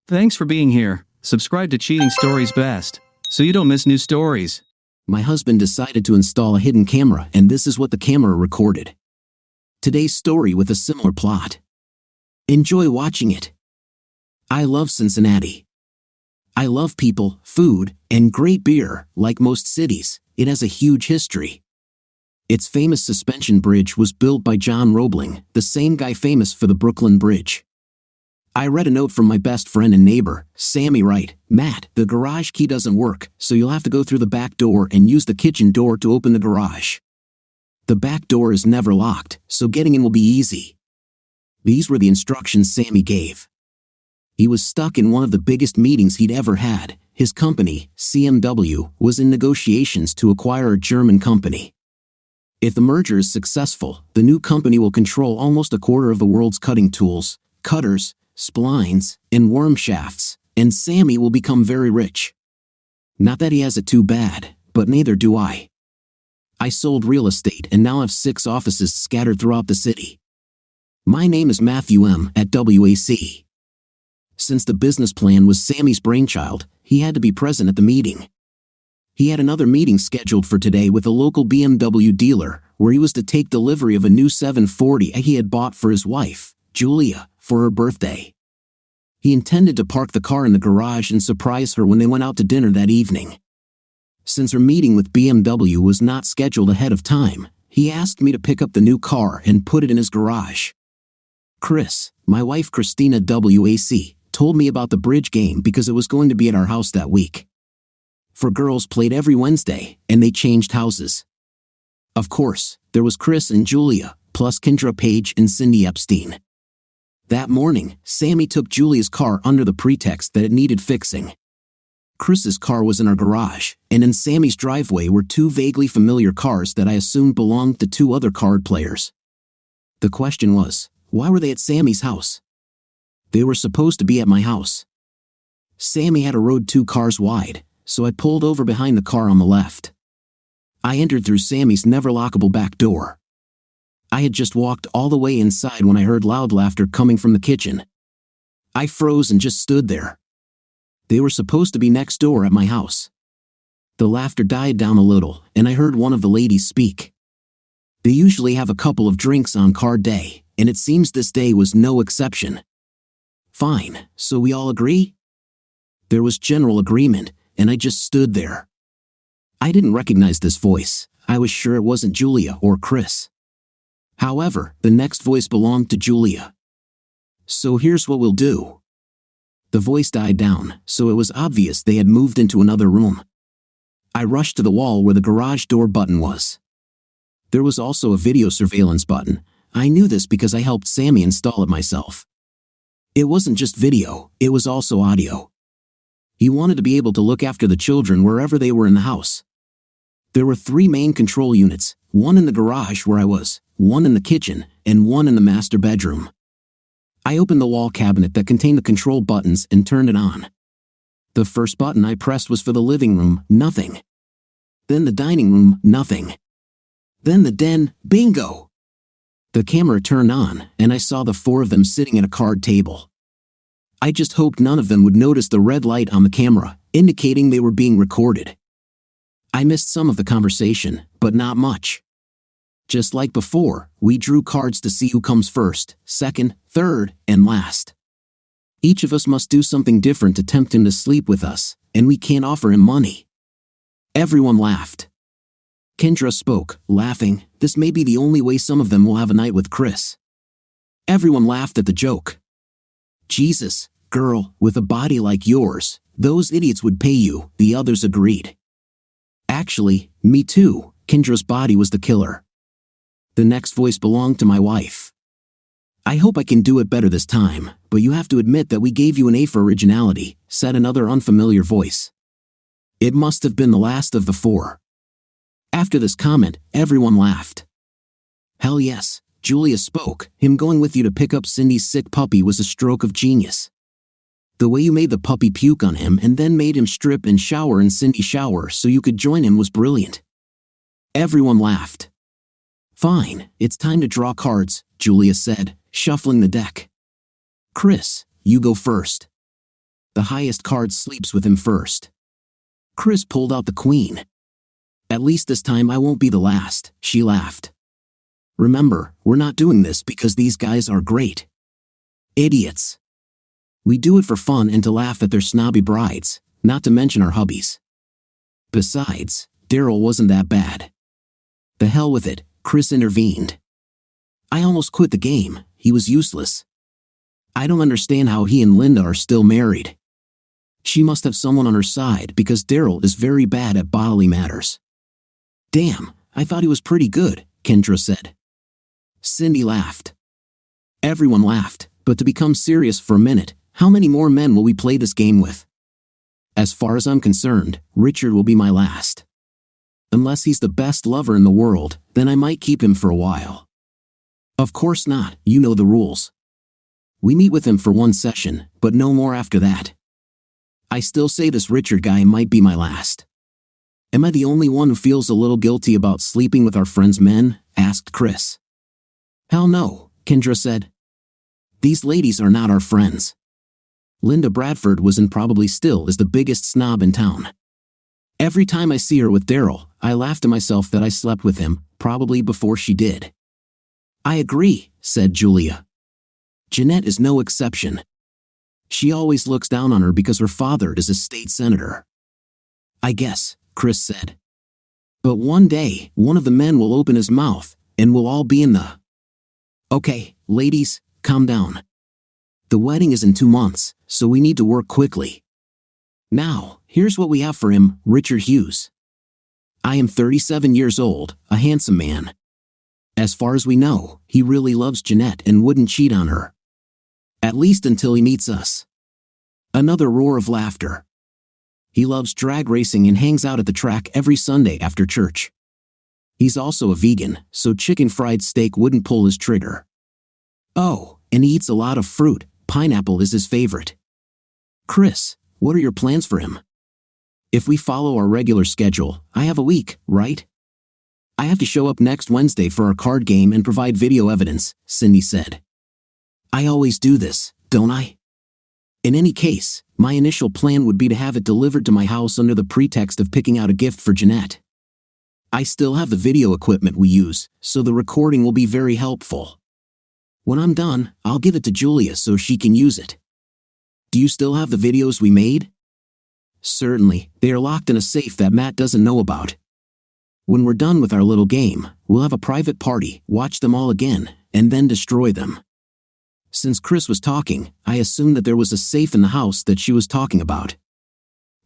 Thanks for being here. Subscribe to Cheating Stories Best, so you don't miss new stories. My husband decided to install a hidden camera, and this is what the camera recorded. Today's story with a similar plot. Enjoy watching it. I love Cincinnati. I love people, food, and great beer. Like most cities, it has a huge history. Its famous suspension bridge was built by John Roebling, the same guy famous for the Brooklyn Bridge. I read a note from my best friend and neighbor, Sammy Wright. Matt, the garage key doesn't work, so you'll have to go through the back door and use the kitchen door to open the garage. The back door is never locked, so getting in will be easy. These were the instructions Sammy gave. He was stuck in one of the biggest meetings he'd ever had. His company, CMW, was in negotiations to acquire a German company. If the merger is successful, the new company will control almost a quarter of the world's cutting tools, cutters, splines, and worm shafts, and Sammy will become very rich. Not that he has it too bad, but neither do I. I sold real estate and now have 6 offices scattered throughout the city. My name is Matthew M. at WAC. Since the business plan was Sammy's brainchild, he had to be present at the meeting. He had another meeting scheduled for today with a local BMW dealer, where he was to take delivery of a new 740 he had bought for his wife, Julia, for her birthday. He intended to park the car in the garage and surprise her when they went out to dinner that evening. Since her meeting with BMW was not scheduled ahead of time, he asked me to pick up the new car and put it in his garage. Chris, my wife Christina WAC, told me about the bridge game because it was going to be at our house that week. 4 girls played every Wednesday, and they changed houses. Of course, there was Chris and Julia, plus Kendra Page and Cindy Epstein. That morning, Sammy took Julia's car under the pretext that it needed fixing. Chris's car was in our garage, and in Sammy's driveway were 2 vaguely familiar cars that I assumed belonged to 2 other card players. The question was, why were they at Sammy's house? They were supposed to be at my house. Sammy had a road 2 cars wide, so I pulled over behind the car on the left. I entered through Sammy's never-lockable back door. I had just walked all the way inside when I heard loud laughter coming from the kitchen. I froze and just stood there. They were supposed to be next door at my house. The laughter died down a little, and I heard one of the ladies speak. They usually have a couple of drinks on card day, and it seems this day was no exception. Fine, so we all agree? There was general agreement, and I just stood there. I didn't recognize this voice. I was sure it wasn't Julia or Chris. However, the next voice belonged to Julia. So here's what we'll do. The voice died down, so it was obvious they had moved into another room. I rushed to the wall where the garage door button was. There was also a video surveillance button. I knew this because I helped Sammy install it myself. It wasn't just video, it was also audio. He wanted to be able to look after the children wherever they were in the house. There were 3 main control units, 1 in the garage where I was, 1 in the kitchen, and 1 in the master bedroom. I opened the wall cabinet that contained the control buttons and turned it on. The first button I pressed was for the living room, nothing. Then the dining room, nothing. Then the den, bingo! The camera turned on, and I saw the 4 of them sitting at a card table. I just hoped none of them would notice the red light on the camera, indicating they were being recorded. I missed some of the conversation, but not much. Just like before, we drew cards to see who comes first, second, third, and last. Each of us must do something different to tempt him to sleep with us, and we can't offer him money. Everyone laughed. Kendra spoke, laughing, this may be the only way some of them will have a night with Chris. Everyone laughed at the joke. Jesus, girl, with a body like yours, those idiots would pay you, the others agreed. Actually, me too, Kendra's body was the killer. The next voice belonged to my wife. I hope I can do it better this time, but you have to admit that we gave you an A for originality, said another unfamiliar voice. It must have been the last of the 4. After this comment, everyone laughed. Hell yes, Julia spoke, him going with you to pick up Cindy's sick puppy was a stroke of genius. The way you made the puppy puke on him and then made him strip and shower in Cindy's shower so you could join him was brilliant. Everyone laughed. Fine, it's time to draw cards, Julia said, shuffling the deck. Chris, you go first. the highest card sleeps with him first. Chris pulled out the queen. At least this time I won't be the last, she laughed. Remember, we're not doing this because these guys are great. Idiots. We do it for fun and to laugh at their snobby brides, not to mention our hubbies. Besides, Daryl wasn't that bad. The hell with it, Chris intervened. I almost quit the game, he was useless. I don't understand how he and Linda are still married. She must have someone on her side because Daryl is very bad at bodily matters. Damn, I thought he was pretty good, Kendra said. Cindy laughed. Everyone laughed, but to become serious for a minute, how many more men will we play this game with? As far as I'm concerned, Richard will be my last. Unless he's the best lover in the world, then I might keep him for a while. Of course not, you know the rules. We meet with him for one session, but no more after that. I still say this Richard guy might be my last. Am I the only one who feels a little guilty about sleeping with our friends' men? Asked Chris. Hell no, Kendra said. These ladies are not our friends. Linda Bradford was and probably still is the biggest snob in town. Every time I see her with Daryl, I laugh to myself that I slept with him, probably before she did. I agree, said Julia. Jeanette is no exception. She always looks down on her because her father is a state senator. I guess, Chris said. But one day, one of the men will open his mouth, and we'll all be in the... Okay, ladies, calm down. The wedding is in 2 months, so we need to work quickly. Now, here's what we have for him, Richard Hughes. I am 37 years old, a handsome man. As far as we know, he really loves Jeanette and wouldn't cheat on her. At least until he meets us. Another roar of laughter. He loves drag racing and hangs out at the track every Sunday after church. He's also a vegan, so chicken fried steak wouldn't pull his trigger. Oh, and he eats a lot of fruit, pineapple is his favorite. Chris, what are your plans for him? If we follow our regular schedule, I have a week, right? I have to show up next Wednesday for our card game and provide video evidence, Cindy said. I always do this, don't I? In any case, my initial plan would be to have it delivered to my house under the pretext of picking out a gift for Jeanette. I still have the video equipment we use, so the recording will be very helpful. When I'm done, I'll give it to Julia so she can use it. Do you still have the videos we made? Certainly, they are locked in a safe that Matt doesn't know about. When we're done with our little game, we'll have a private party, watch them all again, and then destroy them. Since Chris was talking, I assumed that there was a safe in the house that she was talking about.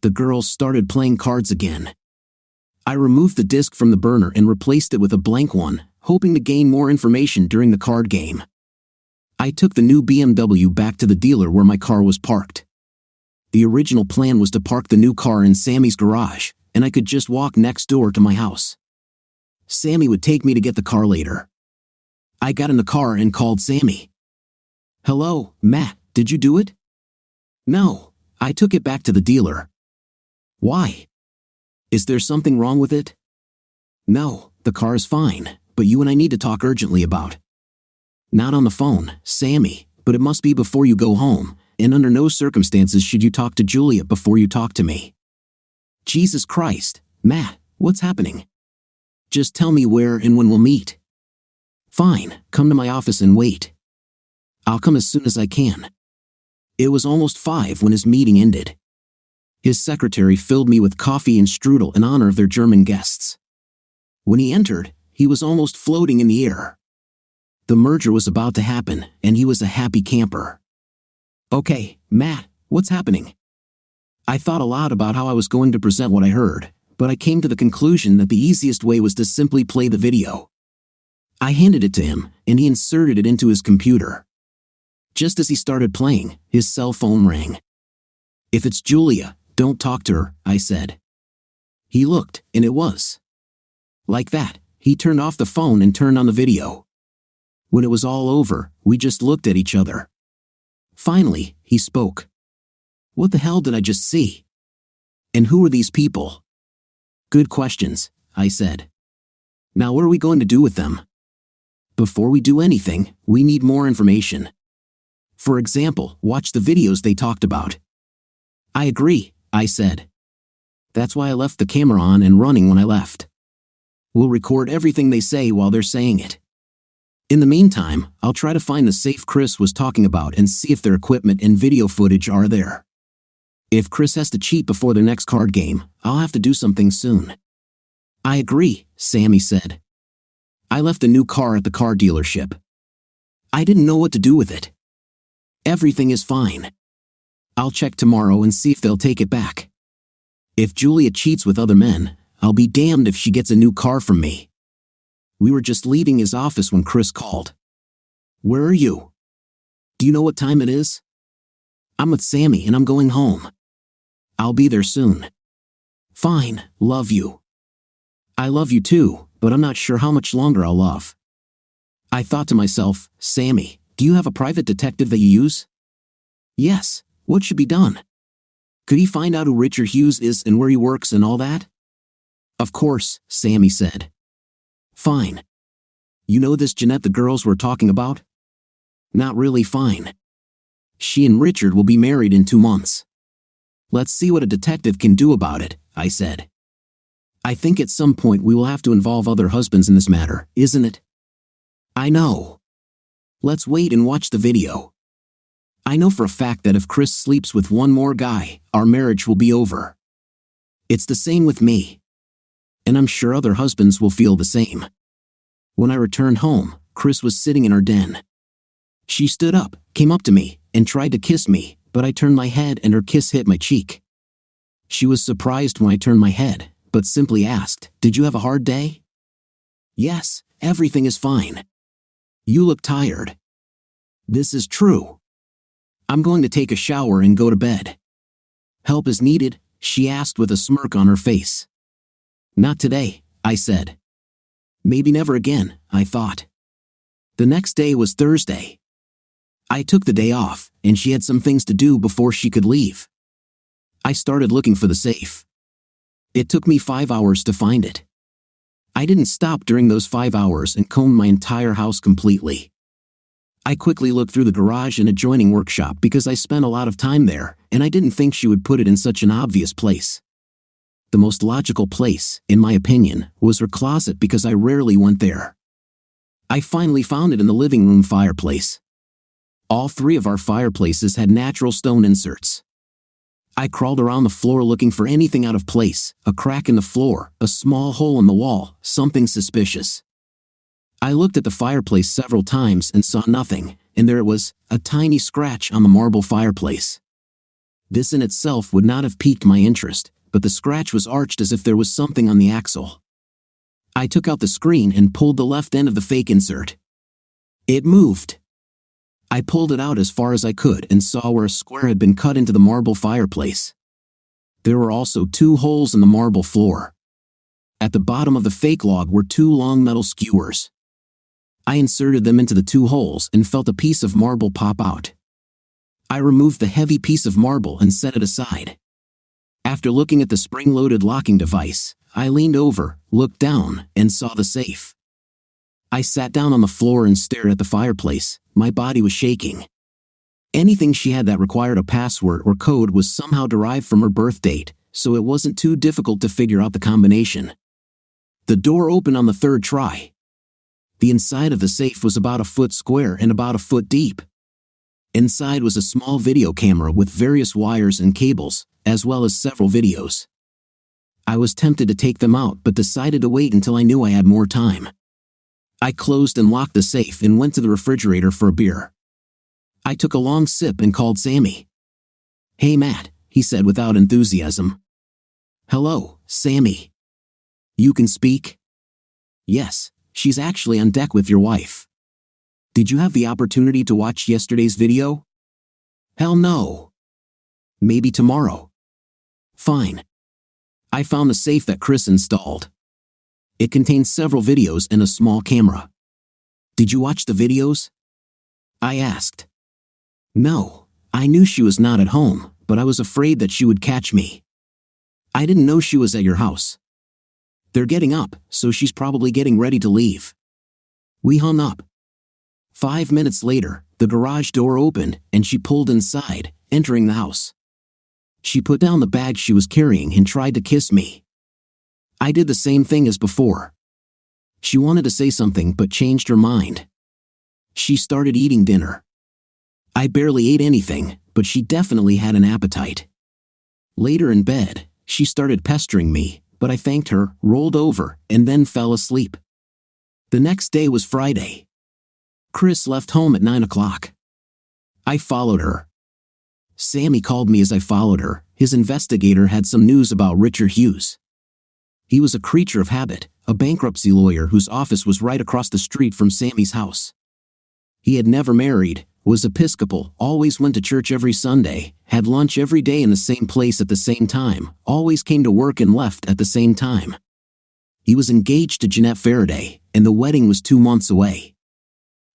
The girls started playing cards again. I removed the disc from the burner and replaced it with a blank one, hoping to gain more information during the card game. I took the new BMW back to the dealer where my car was parked. The original plan was to park the new car in Sammy's garage, and I could just walk next door to my house. Sammy would take me to get the car later. I got in the car and called Sammy. Hello, Matt, did you do it? No, I took it back to the dealer. Why? Is there something wrong with it? No, the car is fine, but you and I need to talk urgently about. Not on the phone, Sammy, but it must be before you go home, and under no circumstances should you talk to Julia before you talk to me. Jesus Christ, Matt, what's happening? Just tell me where and when we'll meet. Fine, come to my office and wait. I'll come as soon as I can. It was almost 5 when his meeting ended. His secretary filled me with coffee and strudel in honor of their German guests. When he entered, he was almost floating in the air. The merger was about to happen, and he was a happy camper. Okay, Matt, what's happening? I thought a lot about how I was going to present what I heard, but I came to the conclusion that the easiest way was to simply play the video. I handed it to him, and he inserted it into his computer. Just as he started playing, his cell phone rang. If it's Julia, don't talk to her, I said. He looked, and it was. Like that, he turned off the phone and turned on the video. When it was all over, we just looked at each other. Finally, he spoke. What the hell did I just see? And who are these people? Good questions, I said. Now what are we going to do with them? Before we do anything, we need more information. For example, watch the videos they talked about. I agree, I said. That's why I left the camera on and running when I left. We'll record everything they say while they're saying it. In the meantime, I'll try to find the safe Chris was talking about and see if their equipment and video footage are there. If Chris has to cheat before their next card game, I'll have to do something soon. I agree, Sammy said. I left a new car at the car dealership. I didn't know what to do with it. Everything is fine. I'll check tomorrow and see if they'll take it back. If Julia cheats with other men, I'll be damned if she gets a new car from me. We were just leaving his office when Chris called. Where are you? Do you know what time it is? I'm with Sammy and I'm going home. I'll be there soon. Fine, love you. I love you too, but I'm not sure how much longer I'll love. I thought to myself, Sammy, do you have a private detective that you use? Yes, what should be done? Could he find out who Richard Hughes is and where he works and all that? Of course, Sammy said. Fine. You know this Jeanette the girls were talking about? Not really fine. She and Richard will be married in 2 months. Let's see what a detective can do about it, I said. I think at some point we will have to involve other husbands in this matter, isn't it? I know. Let's wait and watch the video. I know for a fact that if Chris sleeps with one more guy, our marriage will be over. It's the same with me. And I'm sure other husbands will feel the same. When I returned home, Chris was sitting in her den. She stood up, came up to me, and tried to kiss me, but I turned my head and her kiss hit my cheek. She was surprised when I turned my head, but simply asked, "Did you have a hard day?" "Yes, everything is fine." "You look tired." "This is true." "I'm going to take a shower and go to bed." "Help is needed?" she asked with a smirk on her face. "Not today," I said. Maybe never again, I thought. The next day was Thursday. I took the day off, and she had some things to do before she could leave. I started looking for the safe. It took me 5 hours to find it. I didn't stop during those 5 hours and combed my entire house completely. I quickly looked through the garage and adjoining workshop because I spent a lot of time there, and I didn't think she would put it in such an obvious place. The most logical place, in my opinion, was her closet because I rarely went there. I finally found it in the living room fireplace. All 3 of our fireplaces had natural stone inserts. I crawled around the floor looking for anything out of place, a crack in the floor, a small hole in the wall, something suspicious. I looked at the fireplace several times and saw nothing, and there it was, a tiny scratch on the marble fireplace. This in itself would not have piqued my interest, but the scratch was arched as if there was something on the axle. I took out the screen and pulled the left end of the fake insert. It moved. I pulled it out as far as I could and saw where a square had been cut into the marble fireplace. There were also 2 holes in the marble floor. At the bottom of the fake log were 2 long metal skewers. I inserted them into the 2 holes and felt a piece of marble pop out. I removed the heavy piece of marble and set it aside. After looking at the spring-loaded locking device, I leaned over, looked down, and saw the safe. I sat down on the floor and stared at the fireplace. My body was shaking. Anything she had that required a password or code was somehow derived from her birth date, so it wasn't too difficult to figure out the combination. The door opened on the 3rd try. The inside of the safe was about a foot square and about a foot deep. Inside was a small video camera with various wires and cables, as well as several videos. I was tempted to take them out but decided to wait until I knew I had more time. I closed and locked the safe and went to the refrigerator for a beer. I took a long sip and called Sammy. "Hey Matt," he said without enthusiasm. "Hello, Sammy. You can speak?" "Yes, she's actually on deck with your wife." "Did you have the opportunity to watch yesterday's video?" "Hell no." "Maybe tomorrow." "Fine." I found the safe that Chris installed. It contained several videos and a small camera. "Did you watch the videos?" I asked. "No, I knew she was not at home, but I was afraid that she would catch me. I didn't know she was at your house." "They're getting up, so she's probably getting ready to leave." We hung up. 5 minutes later, the garage door opened and she pulled inside, entering the house. She put down the bag she was carrying and tried to kiss me. I did the same thing as before. She wanted to say something but changed her mind. She started eating dinner. I barely ate anything, but she definitely had an appetite. Later in bed, she started pestering me, but I thanked her, rolled over, and then fell asleep. The next day was Friday. Chris left home at 9 o'clock. I followed her. Sammy called me as I followed her. His investigator had some news about Richard Hughes. He was a creature of habit, a bankruptcy lawyer whose office was right across the street from Sammy's house. He had never married, was Episcopal, always went to church every Sunday, had lunch every day in the same place at the same time, always came to work and left at the same time. He was engaged to Jeanette Faraday, and the wedding was 2 months away.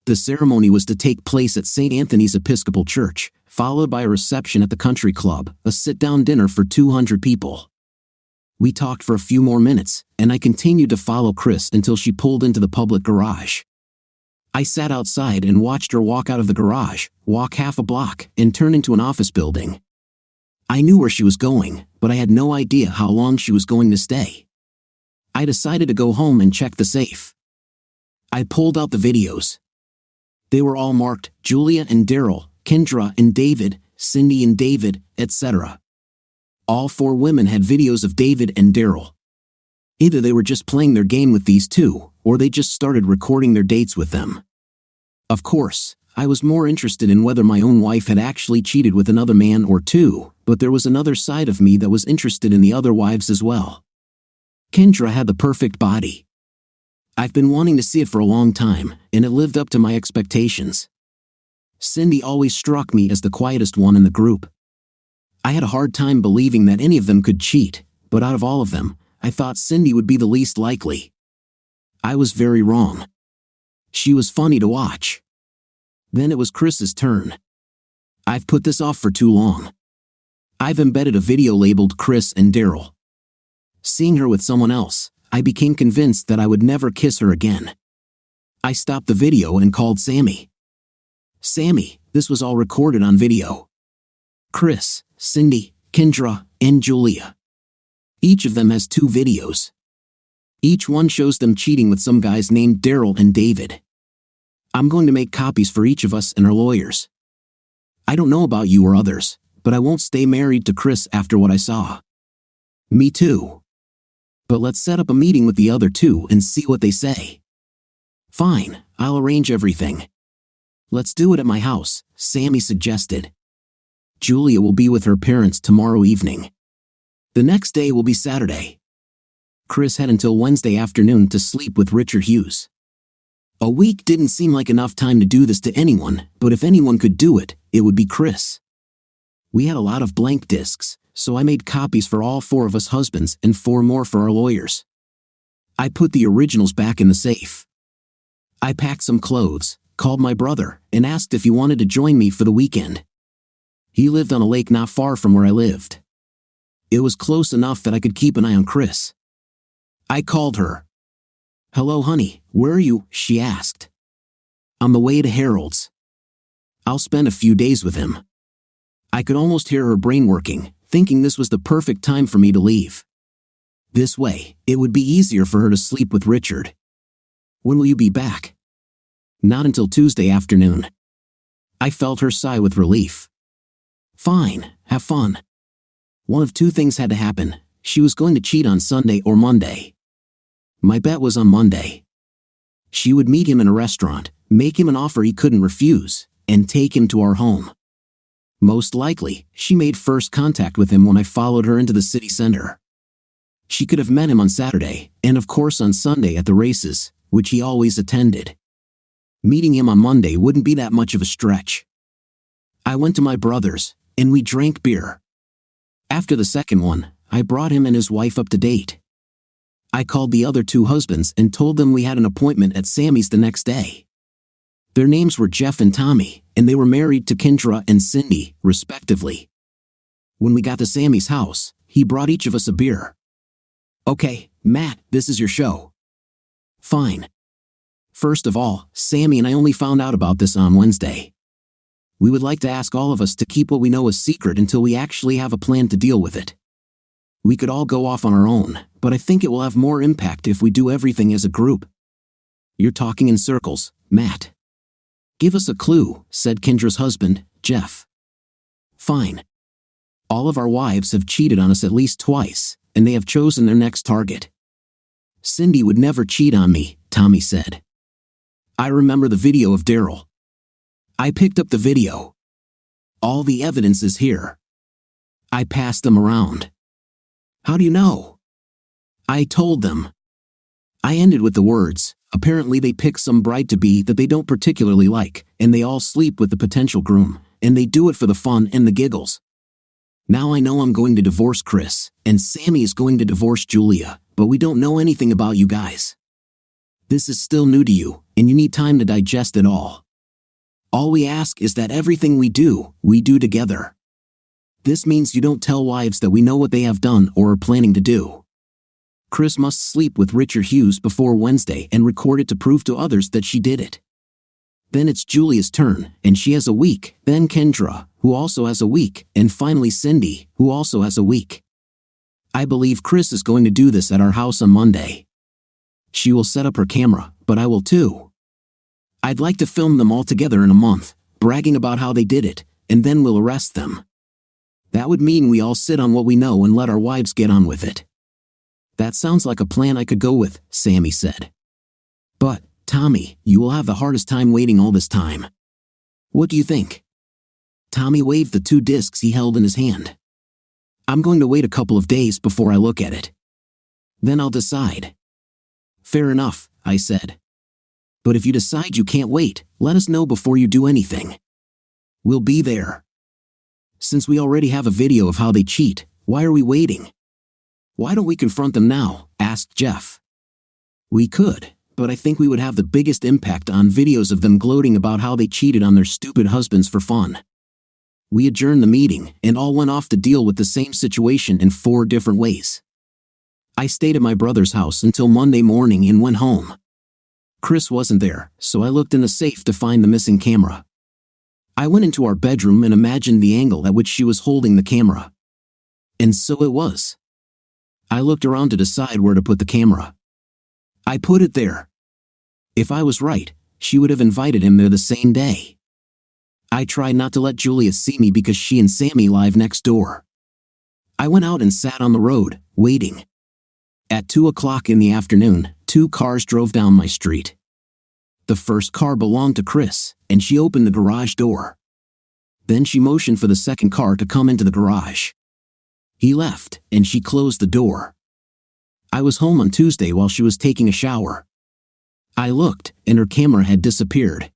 The ceremony was to take place at St. Anthony's Episcopal Church, followed by a reception at the country club, a sit-down dinner for 200 people. We talked for a few more minutes, and I continued to follow Chris until she pulled into the public garage. I sat outside and watched her walk out of the garage, walk half a block, and turn into an office building. I knew where she was going, but I had no idea how long she was going to stay. I decided to go home and check the safe. I pulled out the videos. They were all marked Julia and Daryl, Kendra and David, Cindy and David, etc. All 4 women had videos of David and Daryl. Either they were just playing their game with these two, or they just started recording their dates with them. Of course, I was more interested in whether my own wife had actually cheated with another man or two, but there was another side of me that was interested in the other wives as well. Kendra had the perfect body. I've been wanting to see it for a long time, and it lived up to my expectations. Cindy always struck me as the quietest one in the group. I had a hard time believing that any of them could cheat, but out of all of them, I thought Cindy would be the least likely. I was very wrong. She was funny to watch. Then it was Chris's turn. I've put this off for too long. I've embedded a video labeled Chris and Daryl. Seeing her with someone else, I became convinced that I would never kiss her again. I stopped the video and called Sammy. Sammy, this was all recorded on video. Chris, Cindy, Kendra, and Julia. Each of them has 2 videos. Each one shows them cheating with some guys named Daryl and David. I'm going to make copies for each of us and our lawyers. I don't know about you or others, but I won't stay married to Chris after what I saw. Me too. But let's set up a meeting with the other 2 and see what they say. Fine, I'll arrange everything. Let's do it at my house, Sammy suggested. Julia will be with her parents tomorrow evening. The next day will be Saturday. Chris had until Wednesday afternoon to sleep with Richard Hughes. A week didn't seem like enough time to do this to anyone, but if anyone could do it, it would be Chris. We had a lot of blank discs, so I made copies for all 4 of us husbands and 4 more for our lawyers. I put the originals back in the safe. I packed some clothes, called my brother, and asked if he wanted to join me for the weekend. He lived on a lake not far from where I lived. It was close enough that I could keep an eye on Chris. I called her. "Hello, honey, where are you?" she asked. "On the way to Harold's. I'll spend a few days with him." I could almost hear her brain working, thinking this was the perfect time for me to leave. This way, it would be easier for her to sleep with Richard. "When will you be back?" "Not until Tuesday afternoon." I felt her sigh with relief. "Fine, have fun." One of 2 things had to happen. She was going to cheat on Sunday or Monday. My bet was on Monday. She would meet him in a restaurant, make him an offer he couldn't refuse, and take him to our home. Most likely, she made first contact with him when I followed her into the city center. She could have met him on Saturday, and of course on Sunday at the races, which he always attended. Meeting him on Monday wouldn't be that much of a stretch. I went to my brother's, and we drank beer. After the second one, I brought him and his wife up to date. I called the other 2 husbands and told them we had an appointment at Sammy's the next day. Their names were Jeff and Tommy, and they were married to Kendra and Cindy, respectively. When we got to Sammy's house, he brought each of us a beer. "Okay, Matt, this is your show." "Fine." First of all, Sammy and I only found out about this on Wednesday. We would like to ask all of us to keep what we know a secret until we actually have a plan to deal with it. We could all go off on our own, but I think it will have more impact if we do everything as a group. You're talking in circles, Matt. Give us a clue, said Kendra's husband, Jeff. Fine. All of our wives have cheated on us at least twice, and they have chosen their next target. Cindy would never cheat on me, Tommy said. I remember the video of Daryl. I picked up the video. All the evidence is here. I passed them around. How do you know? I told them. I ended with the words, apparently they pick some bride-to-be that they don't particularly like, and they all sleep with the potential groom, and they do it for the fun and the giggles. Now I know I'm going to divorce Chris, and Sammy is going to divorce Julia, but we don't know anything about you guys. This is still new to you, and you need time to digest it all. All we ask is that everything we do together. This means you don't tell wives that we know what they have done or are planning to do. Chris must sleep with Richard Hughes before Wednesday and record it to prove to others that she did it. Then it's Julia's turn, and she has a week, then Kendra, who also has a week, and finally Cindy, who also has a week. I believe Chris is going to do this at our house on Monday. She will set up her camera, but I will too. I'd like to film them all together in a month, bragging about how they did it, and then we'll arrest them. That would mean we all sit on what we know and let our wives get on with it. That sounds like a plan I could go with, Sammy said. But, Tommy, you will have the hardest time waiting all this time. What do you think? Tommy waved the 2 discs he held in his hand. I'm going to wait a couple of days before I look at it. Then I'll decide. Fair enough, I said. But if you decide you can't wait, let us know before you do anything. We'll be there. Since we already have a video of how they cheat, why are we waiting? Why don't we confront them now? Asked Jeff. We could, but I think we would have the biggest impact on videos of them gloating about how they cheated on their stupid husbands for fun. We adjourned the meeting and all went off to deal with the same situation in 4 different ways. I stayed at my brother's house until Monday morning and went home. Chris wasn't there, so I looked in the safe to find the missing camera. I went into our bedroom and imagined the angle at which she was holding the camera. And so it was. I looked around to decide where to put the camera. I put it there. If I was right, she would have invited him there the same day. I tried not to let Julia see me because she and Sammy live next door. I went out and sat on the road, waiting. At 2 o'clock in the afternoon, 2 cars drove down my street. The first car belonged to Chris, and she opened the garage door. Then she motioned for the second car to come into the garage. He left, and she closed the door. I was home on Tuesday while she was taking a shower. I looked, and her camera had disappeared.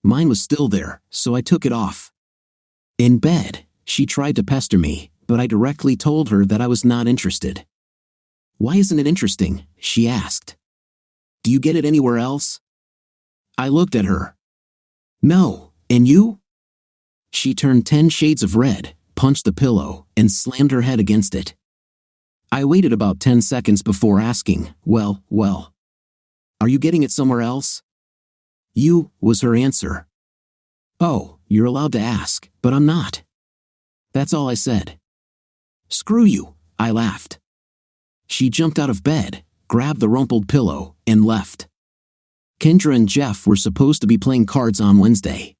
Mine was still there, so I took it off. In bed, she tried to pester me, but I directly told her that I was not interested. Why isn't it interesting? She asked. Do you get it anywhere else? I looked at her. No, and you? She turned 10 shades of red, punched the pillow, and slammed her head against it. I waited about 10 seconds before asking, well. Are you getting it somewhere else? You, was her answer. Oh, you're allowed to ask, but I'm not. That's all I said. Screw you, I laughed. She jumped out of bed, grabbed the rumpled pillow, and left. Kendra and Jeff were supposed to be playing cards on Wednesday.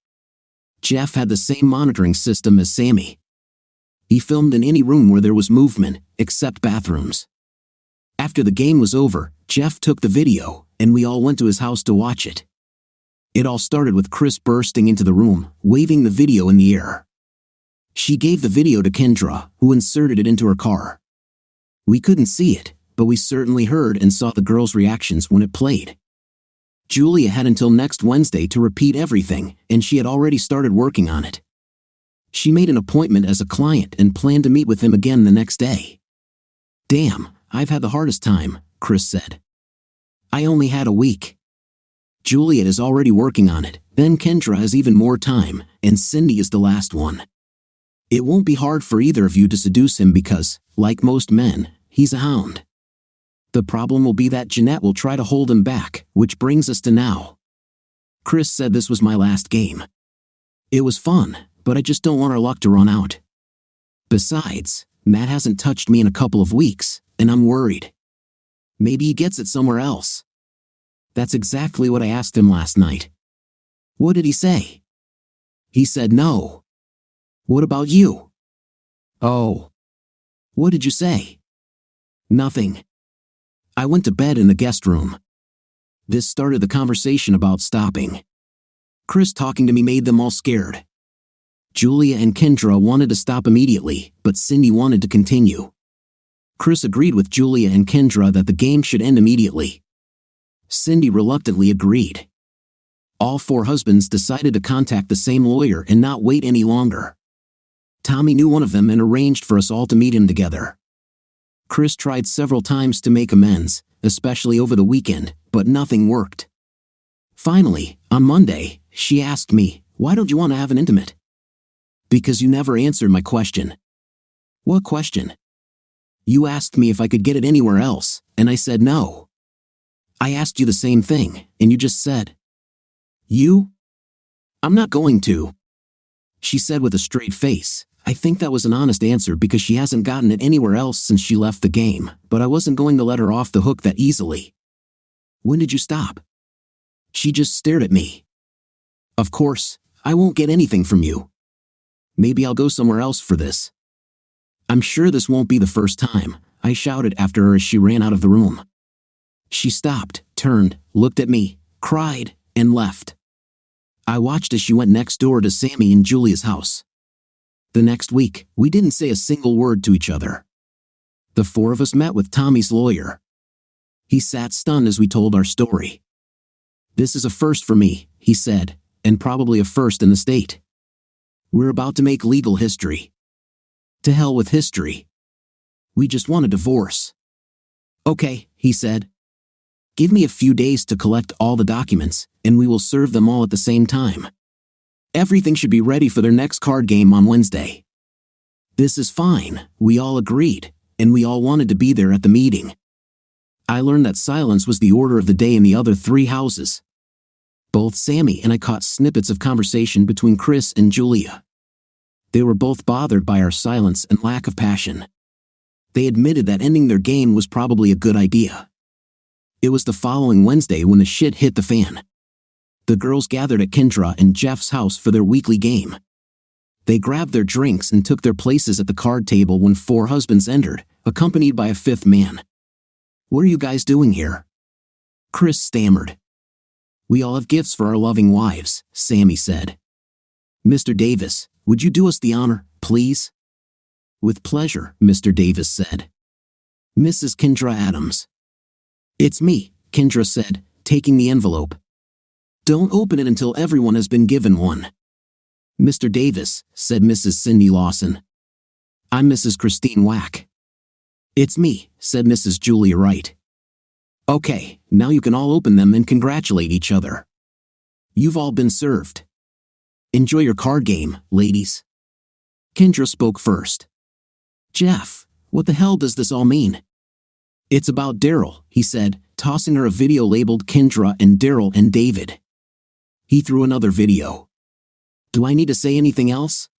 Jeff had the same monitoring system as Sammy. He filmed in any room where there was movement, except bathrooms. After the game was over, Jeff took the video, and we all went to his house to watch it. It all started with Chris bursting into the room, waving the video in the air. She gave the video to Kendra, who inserted it into her car. We couldn't see it, but we certainly heard and saw the girls' reactions when it played. Julia had until next Wednesday to repeat everything, and she had already started working on it. She made an appointment as a client and planned to meet with him again the next day. Damn, I've had the hardest time, Chris said. I only had a week. Juliet is already working on it, then Kendra has even more time, and Cindy is the last one. It won't be hard for either of you to seduce him because, like most men, he's a hound. The problem will be that Jeanette will try to hold him back, which brings us to now. Chris said this was my last game. It was fun, but I just don't want our luck to run out. Besides, Matt hasn't touched me in a couple of weeks, and I'm worried. Maybe he gets it somewhere else. That's exactly what I asked him last night. What did he say? He said no. What about you? Oh. What did you say? Nothing. I went to bed in the guest room. This started the conversation about stopping. Chris talking to me made them all scared. Julia and Kendra wanted to stop immediately, but Cindy wanted to continue. Chris agreed with Julia and Kendra that the game should end immediately. Cindy reluctantly agreed. All four husbands decided to contact the same lawyer and not wait any longer. Tommy knew one of them and arranged for us all to meet him together. Chris tried several times to make amends, especially over the weekend, but nothing worked. Finally, on Monday, she asked me, "Why don't you want to have an intimate?" "Because you never answered my question." "What question?" "You asked me if I could get it anywhere else, and I said no." "I asked you the same thing, and you just said, 'You? I'm not going to,'" she said with a straight face. I think that was an honest answer because she hasn't gotten it anywhere else since she left the game, but I wasn't going to let her off the hook that easily. "When did you stop?" She just stared at me. "Of course, I won't get anything from you. Maybe I'll go somewhere else for this." "I'm sure this won't be the first time," I shouted after her as she ran out of the room. She stopped, turned, looked at me, cried, and left. I watched as she went next door to Sammy and Julia's house. The next week, we didn't say a single word to each other. The four of us met with Tommy's lawyer. He sat stunned as we told our story. "This is a first for me," he said, "and probably a first in the state. We're about to make legal history." "To hell with history. We just want a divorce." "Okay," he said. "Give me a few days to collect all the documents, and we will serve them all at the same time. Everything should be ready for their next card game on Wednesday." This is fine, we all agreed, and we all wanted to be there at the meeting. I learned that silence was the order of the day in the other three houses. Both Sammy and I caught snippets of conversation between Chris and Julia. They were both bothered by our silence and lack of passion. They admitted that ending their game was probably a good idea. It was the following Wednesday when the shit hit the fan. The girls gathered at Kendra and Jeff's house for their weekly game. They grabbed their drinks and took their places at the card table when four husbands entered, accompanied by a fifth man. "What are you guys doing here?" Chris stammered. "We all have gifts for our loving wives," Sammy said. "Mr. Davis, would you do us the honor, please?" "With pleasure," Mr. Davis said. "Mrs. Kendra Adams." "It's me," Kendra said, taking the envelope. "Don't open it until everyone has been given one." "Mr. Davis," said Mrs. Cindy Lawson. "I'm Mrs. Christine Wack." "It's me," said Mrs. Julia Wright. "Okay, now you can all open them and congratulate each other. You've all been served. Enjoy your card game, ladies." Kendra spoke first. "Jeff, what the hell does this all mean?" "It's about Daryl," he said, tossing her a video labeled Kendra and Daryl and David. He threw another video. "Do I need to say anything else?"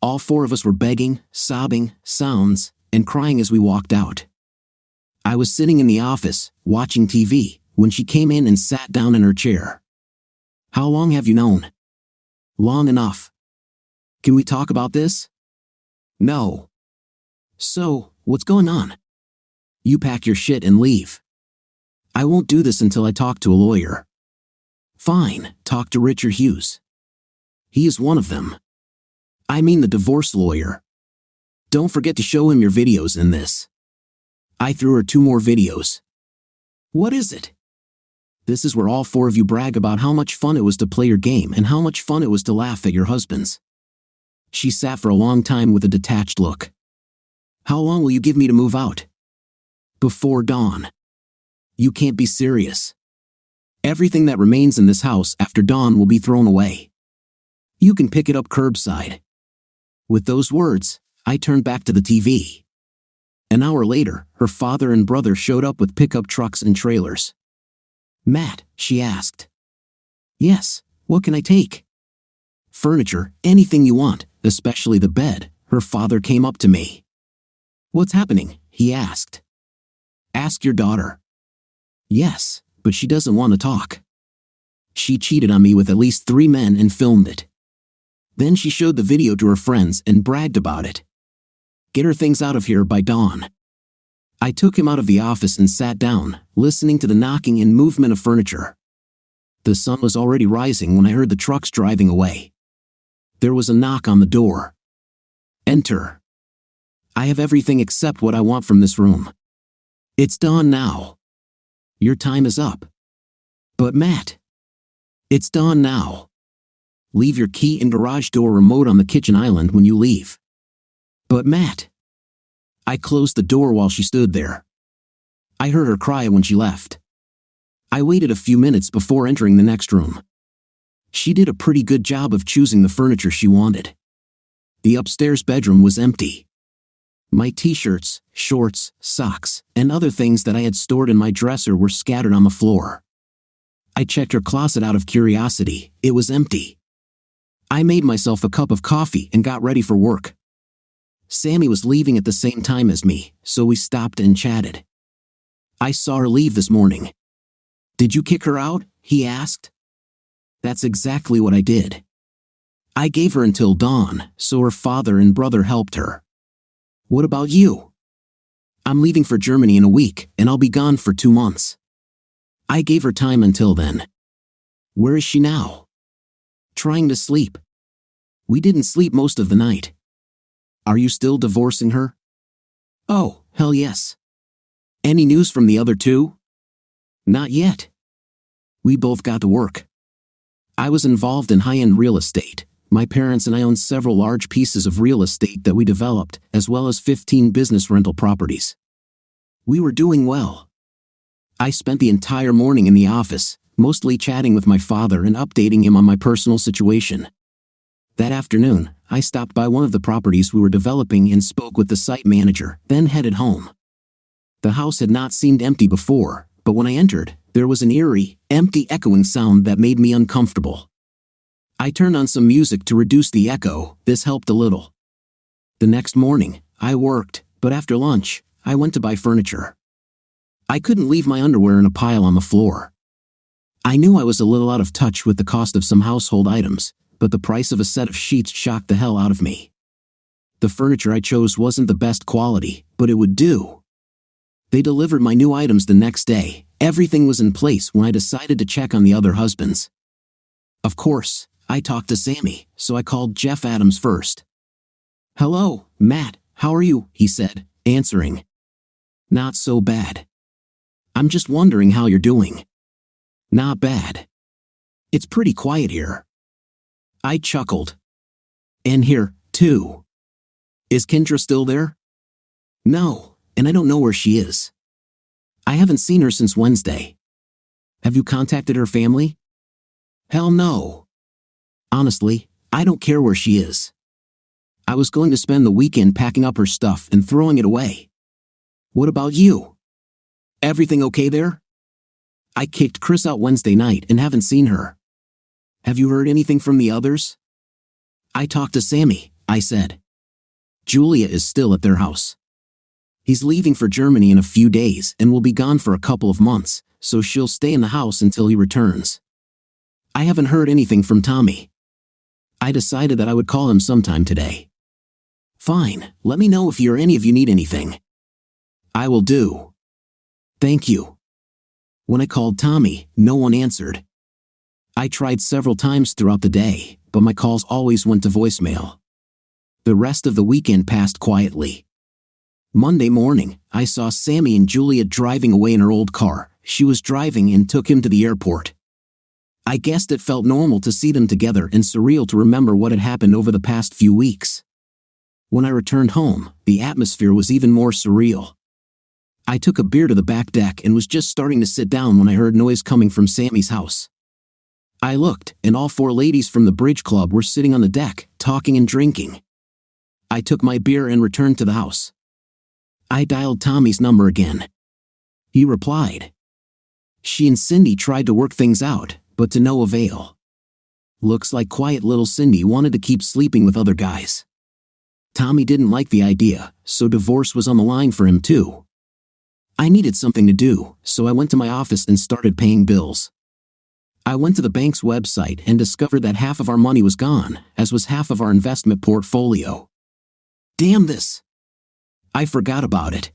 All four of us were begging, sobbing, sounds, and crying as we walked out. I was sitting in the office, watching TV, when she came in and sat down in her chair. "How long have you known?" "Long enough." "Can we talk about this?" "No." "So, what's going on?" "You pack your shit and leave." "I won't do this until I talk to a lawyer." "Fine, talk to Richard Hughes. He is one of them. I mean the divorce lawyer. Don't forget to show him your videos in this." I threw her 2 more videos. "What is it?" "This is where all 4 of you brag about how much fun it was to play your game and how much fun it was to laugh at your husbands." She sat for a long time with a detached look. "How long will you give me to move out?" "Before dawn." "You can't be serious. Everything that remains in this house after dawn will be thrown away. You can pick it up curbside." With those words, I turned back to the TV. An hour later, her father and brother showed up with pickup trucks and trailers. "Matt," she asked. "Yes, what can I take?" furniture, anything you want, especially the bed. Her father came up to me. "What's happening?" he asked. "Ask your daughter." "Yes, but she doesn't want to talk. She cheated on me with at least 3 men and filmed it. Then she showed the video to her friends and bragged about it. Get her things out of here by dawn." I took him out of the office and sat down, listening to the knocking and movement of furniture. The sun was already rising when I heard the trucks driving away. There was a knock on the door. "Enter. I have everything except what I want from this room. It's dawn now. Your time is up." "But Matt." "It's dawn now. Leave your key and garage door remote on the kitchen island when you leave." "But Matt." I closed the door while she stood there. I heard her cry when she left. I waited a few minutes before entering the next room. She did a pretty good job of choosing the furniture she wanted. The upstairs bedroom was empty. My t-shirts, shorts, socks, and other things that I had stored in my dresser were scattered on the floor. I checked her closet out of curiosity. It was empty. I made myself a cup of coffee and got ready for work. Sammy was leaving at the same time as me, so we stopped and chatted. "I saw her leave this morning." "Did you kick her out?" he asked. "That's exactly what I did. I gave her until dawn, so her father and brother helped her." "What about you?" "I'm leaving for Germany in a week, and I'll be gone for 2 months. I gave her time until then." "Where is she now?" "Trying to sleep. We didn't sleep most of the night." "Are you still divorcing her?" "Oh, hell yes." "Any news from the other 2? "Not yet. We both got to work. I was involved in high-end real estate. My parents and I owned several large pieces of real estate that we developed, as well as 15 business rental properties. We were doing well. I spent the entire morning in the office, mostly chatting with my father and updating him on my personal situation. That afternoon, I stopped by one of the properties we were developing and spoke with the site manager, then headed home. The house had not seemed empty before, but when I entered, there was an eerie, empty echoing sound that made me uncomfortable. I turned on some music to reduce the echo. This helped a little. The next morning, I worked, but after lunch, I went to buy furniture. I couldn't leave my underwear in a pile on the floor. I knew I was a little out of touch with the cost of some household items, but the price of a set of sheets shocked the hell out of me. The furniture I chose wasn't the best quality, but it would do. They delivered my new items the next day. Everything was in place when I decided to check on the other husbands. Of course, I talked to Sammy, so I called Jeff Adams first. "Hello, Matt, how are you?" he said, answering. "Not so bad. I'm just wondering how you're doing." "Not bad. It's pretty quiet here." I chuckled. "And here, too. Is Kendra still there?" "No, and I don't know where she is. I haven't seen her since Wednesday." "Have you contacted her family?" "Hell no. Honestly, I don't care where she is. I was going to spend the weekend packing up her stuff and throwing it away." "What about you? Everything okay there?" "I kicked Chris out Wednesday night and haven't seen her." "Have you heard anything from the others?" "I talked to Sammy," I said. "Julia is still at their house. He's leaving for Germany in a few days and will be gone for a couple of months, so she'll stay in the house until he returns. I haven't heard anything from Tommy. I decided that I would call him sometime today." "Fine, let me know if you or any of you need anything." "I will do. Thank you." When I called Tommy, no one answered. I tried several times throughout the day, but my calls always went to voicemail. The rest of the weekend passed quietly. Monday morning, I saw Sammy and Julia driving away in her old car. She was driving and took him to the airport. I guessed it felt normal to see them together and surreal to remember what had happened over the past few weeks. When I returned home, the atmosphere was even more surreal. I took a beer to the back deck and was just starting to sit down when I heard noise coming from Sammy's house. I looked, and all 4 ladies from the bridge club were sitting on the deck, talking and drinking. I took my beer and returned to the house. I dialed Tommy's number again. He replied. She and Cindy tried to work things out, but to no avail. Looks like quiet little Cindy wanted to keep sleeping with other guys. Tommy didn't like the idea, so divorce was on the line for him too. I needed something to do, so I went to my office and started paying bills. I went to the bank's website and discovered that half of our money was gone, as was half of our investment portfolio. Damn this! I forgot about it.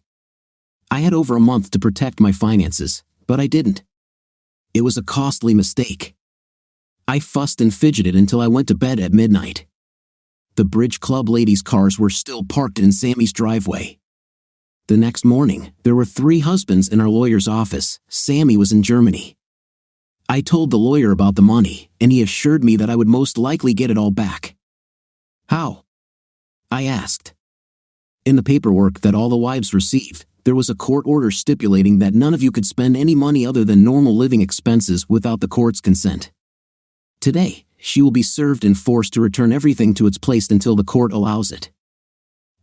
I had over a month to protect my finances, but I didn't. It was a costly mistake. I fussed and fidgeted until I went to bed at midnight. The Bridge Club ladies' cars were still parked in Sammy's driveway. The next morning, there were 3 husbands in our lawyer's office. Sammy was in Germany. I told the lawyer about the money, and he assured me that I would most likely get it all back. How? I asked. In the paperwork that all the wives received, there was a court order stipulating that none of you could spend any money other than normal living expenses without the court's consent. Today, she will be served and forced to return everything to its place until the court allows it.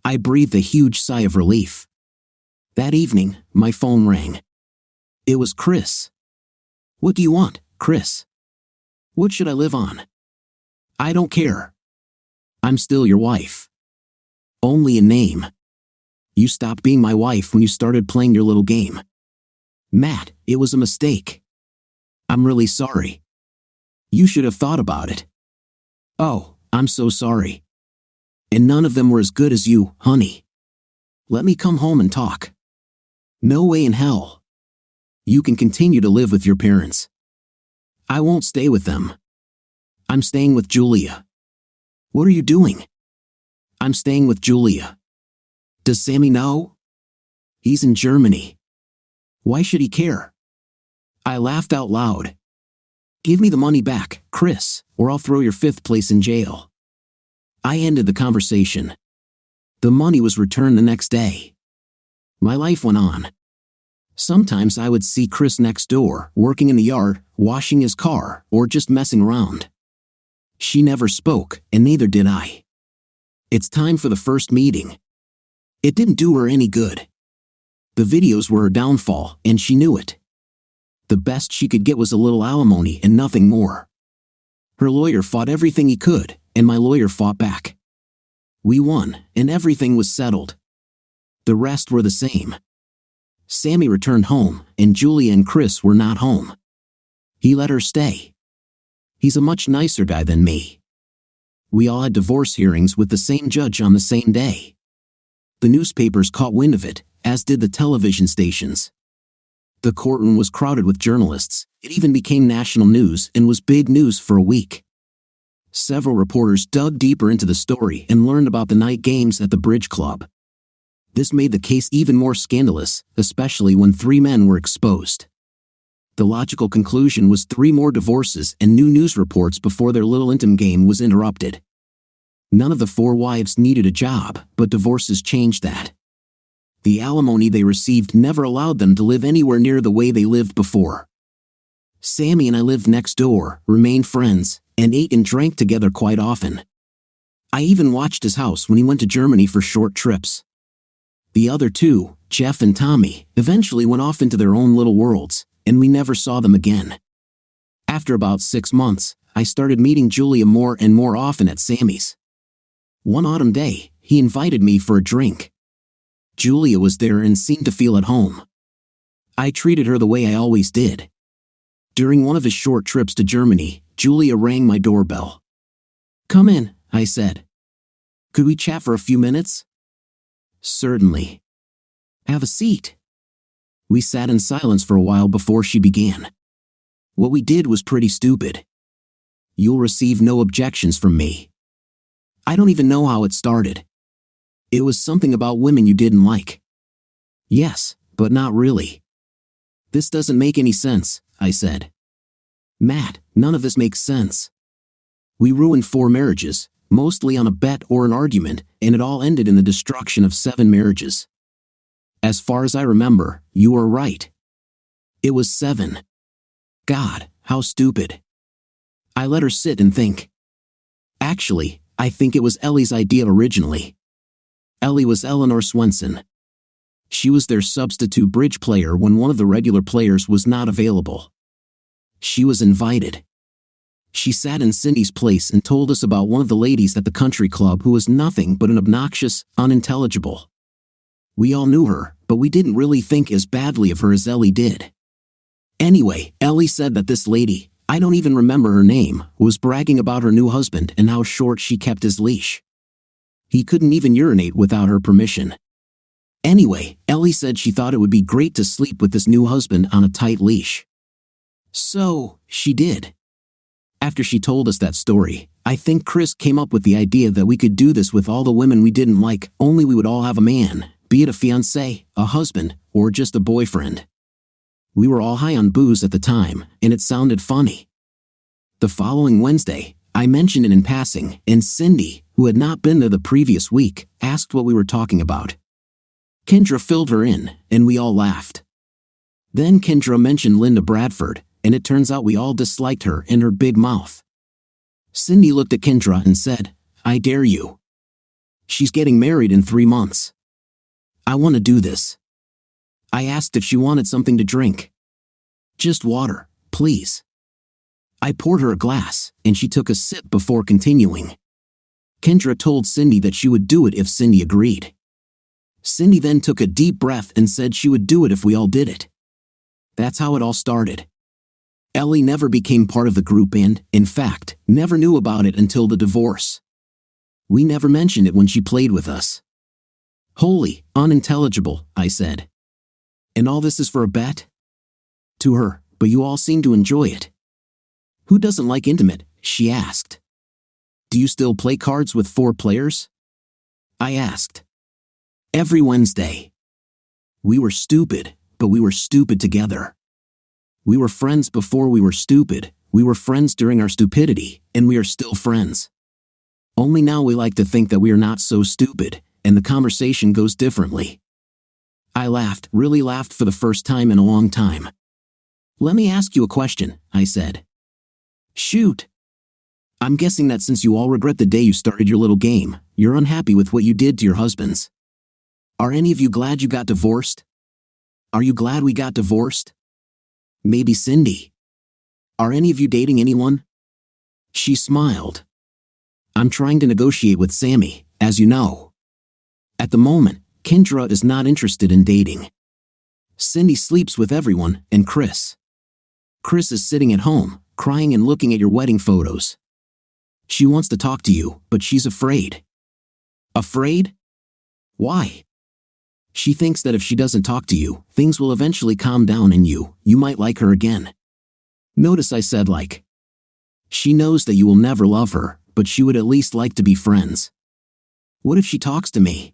I breathed a huge sigh of relief. That evening, my phone rang. It was Chris. What do you want, Chris? What should I live on? I don't care. I'm still your wife. Only in name. You stopped being my wife when you started playing your little game. Matt, it was a mistake. I'm really sorry. You should have thought about it. Oh, I'm so sorry. And none of them were as good as you, honey. Let me come home and talk. No way in hell. You can continue to live with your parents. I won't stay with them. I'm staying with Julia. What are you doing? I'm staying with Julia. Does Sammy know? He's in Germany. Why should he care? I laughed out loud. Give me the money back, Chris, or I'll throw your 5th place in jail. I ended the conversation. The money was returned the next day. My life went on. Sometimes I would see Chris next door, working in the yard, washing his car, or just messing around. She never spoke, and neither did I. It's time for the first meeting. It didn't do her any good. The videos were her downfall, and she knew it. The best she could get was a little alimony and nothing more. Her lawyer fought everything he could, and my lawyer fought back. We won, and everything was settled. The rest were the same. Sammy returned home, and Julia and Chris were not home. He let her stay. He's a much nicer guy than me. We all had divorce hearings with the same judge on the same day. The newspapers caught wind of it, as did the television stations. The courtroom was crowded with journalists. It even became national news and was big news for a week. Several reporters dug deeper into the story and learned about the night games at the Bridge Club. This made the case even more scandalous, especially when 3 men were exposed. The logical conclusion was 3 more divorces and new news reports before their little intimate game was interrupted. None of the 4 wives needed a job, but divorces changed that. The alimony they received never allowed them to live anywhere near the way they lived before. Sammy and I lived next door, remained friends, and ate and drank together quite often. I even watched his house when he went to Germany for short trips. The other 2, Jeff and Tommy, eventually went off into their own little worlds, and we never saw them again. After about 6 months, I started meeting Julia more and more often at Sammy's. One autumn day, he invited me for a drink. Julia was there and seemed to feel at home. I treated her the way I always did. During one of his short trips to Germany, Julia rang my doorbell. "Come in," I said. "Could we chat for a few minutes?" "Certainly." "Have a seat." We sat in silence for a while before she began. "What we did was pretty stupid. You'll receive no objections from me. I don't even know how it started. It was something about women you didn't like." "Yes, but not really." "This doesn't make any sense," I said. "Matt, none of this makes sense. We ruined 4 marriages, mostly on a bet or an argument, and it all ended in the destruction of 7 marriages. As far as I remember, you are right. It was 7. God, how stupid." I let her sit and think. Actually, I think it was Ellie's idea originally. Ellie was Eleanor Swenson. She was their substitute bridge player when one of the regular players was not available. She was invited. She sat in Cindy's place and told us about one of the ladies at the country club who was nothing but an obnoxious, unintelligible. We all knew her, but we didn't really think as badly of her as Ellie did. Anyway, Ellie said that this lady, I don't even remember her name, was bragging about her new husband and how short she kept his leash. He couldn't even urinate without her permission. Anyway, Ellie said she thought it would be great to sleep with this new husband on a tight leash. So, she did. After she told us that story, I think Chris came up with the idea that we could do this with all the women we didn't like, only we would all have a man, be it a fiancé, a husband, or just a boyfriend. We were all high on booze at the time, and it sounded funny. The following Wednesday, I mentioned it in passing, and Cindy, who had not been there the previous week, asked what we were talking about. Kendra filled her in, and we all laughed. Then Kendra mentioned Linda Bradford, and it turns out we all disliked her and her big mouth. Cindy looked at Kendra and said, "I dare you. She's getting married in 3 months. I want to do this." I asked if she wanted something to drink. "Just water, please." I poured her a glass, and she took a sip before continuing. Kendra told Cindy that she would do it if Cindy agreed. Cindy then took a deep breath and said she would do it if we all did it. That's how it all started. Ellie never became part of the group and, in fact, never knew about it until the divorce. We never mentioned it when she played with us. "Holy, unintelligible," I said. "And all this is for a bet?" To her, "But you all seem to enjoy it." "Who doesn't like intimate?" she asked. "Do you still play cards with 4 players?" I asked. "Every Wednesday." We were stupid, but we were stupid together. We were friends before we were stupid, we were friends during our stupidity, and we are still friends. Only now we like to think that we are not so stupid, and the conversation goes differently. I laughed, really laughed for the first time in a long time. "Let me ask you a question," I said. "Shoot." "I'm guessing that since you all regret the day you started your little game, you're unhappy with what you did to your husbands. Are any of you glad you got divorced? Are you glad we got divorced? Maybe Cindy. Are any of you dating anyone?" She smiled. "I'm trying to negotiate with Sammy, as you know. At the moment, Kendra is not interested in dating. Cindy sleeps with everyone, and Chris. Chris is sitting at home, crying and looking at your wedding photos. She wants to talk to you, but she's afraid." "Afraid? Why?" "She thinks that if she doesn't talk to you, things will eventually calm down and you might like her again." Notice I said like. "She knows that you will never love her, but she would at least like to be friends. What if she talks to me?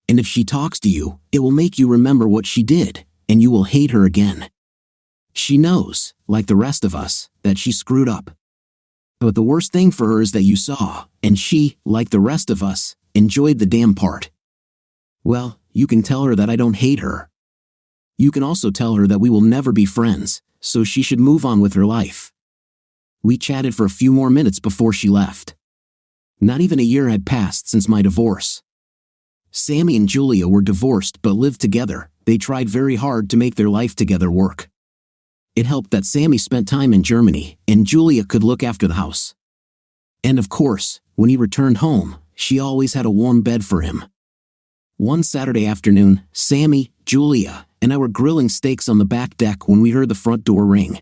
And if she talks to you, it will make you remember what she did, and you will hate her again. She knows, like the rest of us, that she screwed up. But the worst thing for her is that you saw, and she, like the rest of us, enjoyed the damn part. Well, you can tell her that I don't hate her. You can also tell her that we will never be friends, so she should move on with her life." We chatted for a few more minutes before she left. Not even a year had passed since my divorce. Sammy and Julia were divorced but lived together. They tried very hard to make their life together work. It helped that Sammy spent time in Germany, and Julia could look after the house. And of course, when he returned home, she always had a warm bed for him. One Saturday afternoon, Sammy, Julia, and I were grilling steaks on the back deck when we heard the front door ring.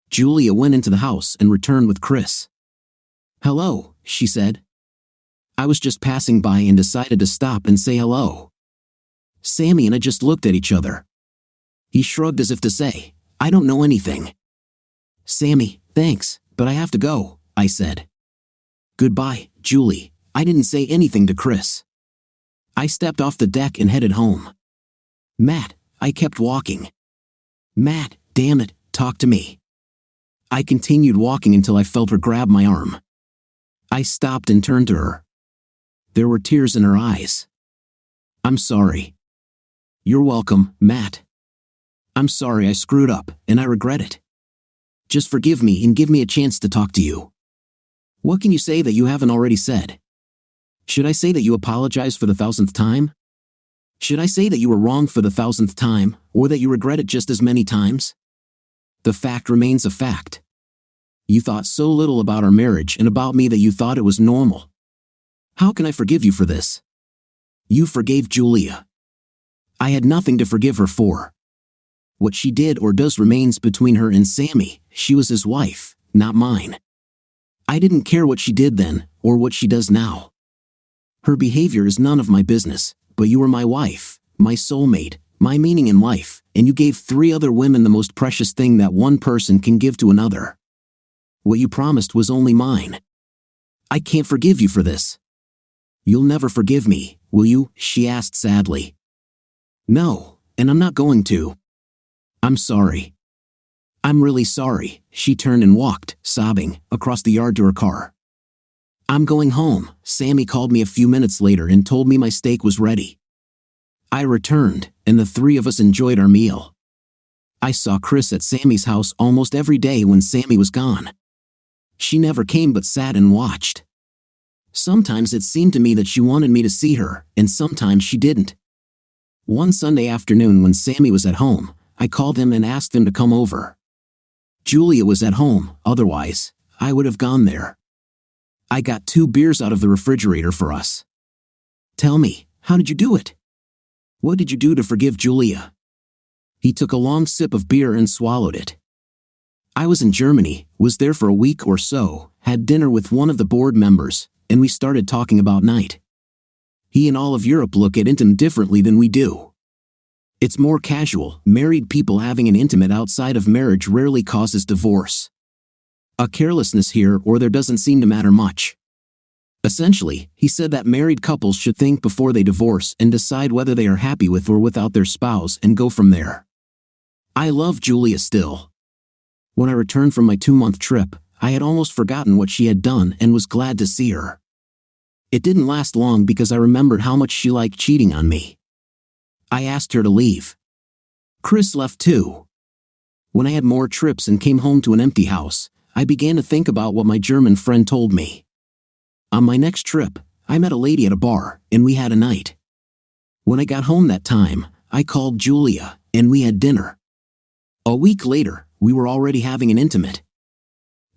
Julia went into the house and returned with Chris. "Hello," she said. "I was just passing by and decided to stop and say hello." Sammy and I just looked at each other. He shrugged as if to say, "I don't know anything." "Sammy, thanks, but I have to go," I said. "Goodbye, Julie." I didn't say anything to Chris. I stepped off the deck and headed home. "Matt," I kept walking. "Matt, damn it, talk to me." I continued walking until I felt her grab my arm. I stopped and turned to her. There were tears in her eyes. "I'm sorry." "You're welcome, Matt. I'm sorry I screwed up, and I regret it. Just forgive me and give me a chance to talk to you. What can you say that you haven't already said? Should I say that you apologize for the 1,000th time? Should I say that you were wrong for the 1,000th time, or that you regret it just as many times? The fact remains a fact. You thought so little about our marriage and about me that you thought it was normal. How can I forgive you for this? You forgave Julia. I had nothing to forgive her for. What she did or does remains between her and Sammy. She was his wife, not mine. I didn't care what she did then, or what she does now. Her behavior is none of my business, but you were my wife, my soulmate, my meaning in life, and you gave 3 other women the most precious thing that one person can give to another. What you promised was only mine. I can't forgive you for this. You'll never forgive me, will you? She asked sadly. No, and I'm not going to. I'm sorry. I'm really sorry. She turned and walked, sobbing, across the yard to her car. I'm going home. Sammy called me a few minutes later and told me my steak was ready. I returned, and the 3 of us enjoyed our meal. I saw Chris at Sammy's house almost every day when Sammy was gone. She never came but sat and watched. Sometimes it seemed to me that she wanted me to see her, and sometimes she didn't. One Sunday afternoon when Sammy was at home, I called him and asked him to come over. Julia was at home, otherwise, I would have gone there. I got 2 beers out of the refrigerator for us. Tell me, how did you do it? What did you do to forgive Julia? He took a long sip of beer and swallowed it. I was in Germany, was there for a week or so, had dinner with one of the board members, and we started talking about night. He and all of Europe look at intimate differently than we do. It's more casual. Married people having an intimate outside of marriage rarely causes divorce. A carelessness here or there doesn't seem to matter much. Essentially, he said that married couples should think before they divorce and decide whether they are happy with or without their spouse and go from there. I love Julia still. When I returned from my 2-month trip, I had almost forgotten what she had done and was glad to see her. It didn't last long because I remembered how much she liked cheating on me. I asked her to leave. Chris left too. When I had more trips and came home to an empty house, I began to think about what my German friend told me. On my next trip, I met a lady at a bar, and we had a night. When I got home that time, I called Julia, and we had dinner. A week later, we were already having an intimate.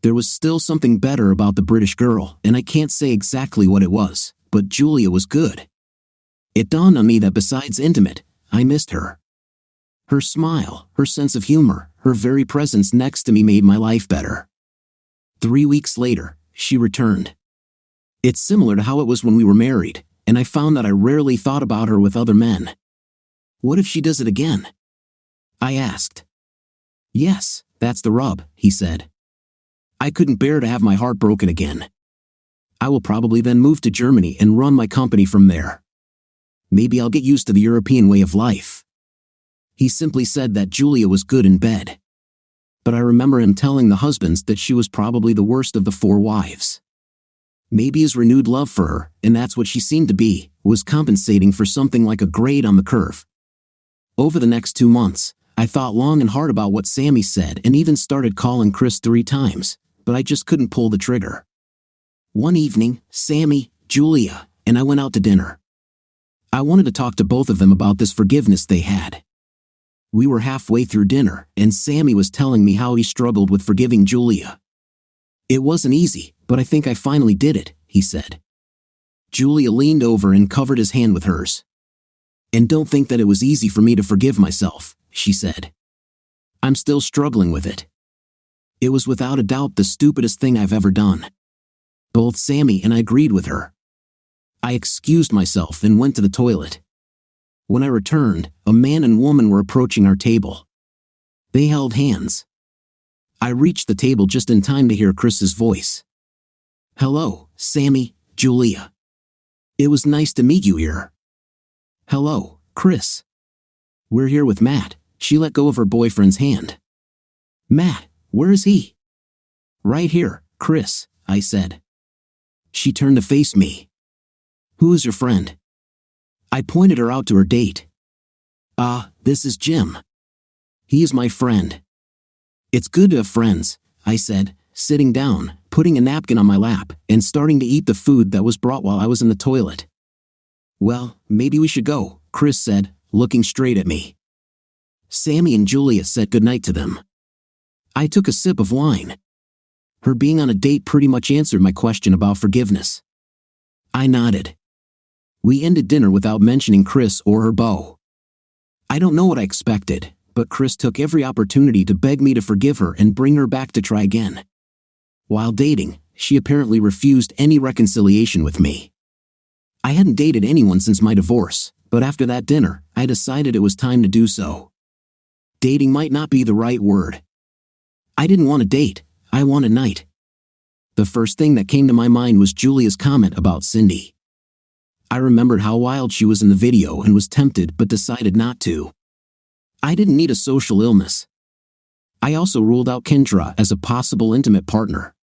There was still something better about the British girl, and I can't say exactly what it was, but Julia was good. It dawned on me that besides intimate, I missed her. Her smile, her sense of humor, her very presence next to me made my life better. 3 weeks later, she returned. It's similar to how it was when we were married, and I found that I rarely thought about her with other men. What if she does it again? I asked. Yes, that's the rub, he said. I couldn't bear to have my heart broken again. I will probably then move to Germany and run my company from there. Maybe I'll get used to the European way of life. He simply said that Julia was good in bed. But I remember him telling the husbands that she was probably the worst of the 4 wives. Maybe his renewed love for her, and that's what she seemed to be, was compensating for something like a grade on the curve. Over the next 2 months, I thought long and hard about what Sammy said and even started calling Chris 3 times, but I just couldn't pull the trigger. One evening, Sammy, Julia, and I went out to dinner. I wanted to talk to both of them about this forgiveness they had. We were halfway through dinner, and Sammy was telling me how he struggled with forgiving Julia. It wasn't easy, but I think I finally did it, he said. Julia leaned over and covered his hand with hers. And don't think that it was easy for me to forgive myself, she said. I'm still struggling with it. It was without a doubt the stupidest thing I've ever done. Both Sammy and I agreed with her. I excused myself and went to the toilet. When I returned, a man and woman were approaching our table. They held hands. I reached the table just in time to hear Chris's voice. Hello, Sammy, Julia. It was nice to meet you here. Hello, Chris. We're here with Matt. She let go of her boyfriend's hand. Matt, where is he? Right here, Chris, I said. She turned to face me. Who is your friend? I pointed her out to her date. This is Jim. He is my friend. It's good to have friends, I said, sitting down, putting a napkin on my lap, and starting to eat the food that was brought while I was in the toilet. Well, maybe we should go, Chris said, looking straight at me. Sammy and Julia said goodnight to them. I took a sip of wine. Her being on a date pretty much answered my question about forgiveness. I nodded. We ended dinner without mentioning Chris or her beau. I don't know what I expected, but Chris took every opportunity to beg me to forgive her and bring her back to try again. While dating, she apparently refused any reconciliation with me. I hadn't dated anyone since my divorce, but after that dinner, I decided it was time to do so. Dating might not be the right word. I didn't want a date, I wanted a night. The first thing that came to my mind was Julia's comment about Cindy. I remembered how wild she was in the video and was tempted but decided not to. I didn't need a social illness. I also ruled out Kendra as a possible intimate partner.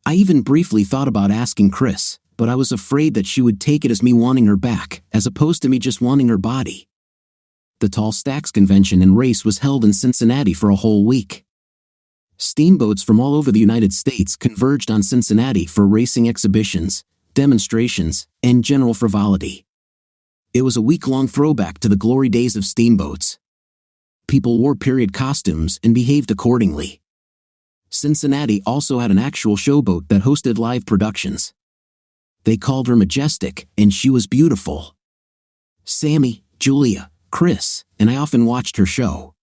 I even briefly thought about asking Chris, but I was afraid that she would take it as me wanting her back, as opposed to me just wanting her body. The Tall Stacks convention and race was held in Cincinnati for a whole week. Steamboats from all over the United States converged on Cincinnati for racing exhibitions, demonstrations, and general frivolity. It was a week-long throwback to the glory days of steamboats. People wore period costumes and behaved accordingly. Cincinnati also had an actual showboat that hosted live productions. They called her Majestic, and she was beautiful. Sammy, Julia, Chris, and I often watched her show.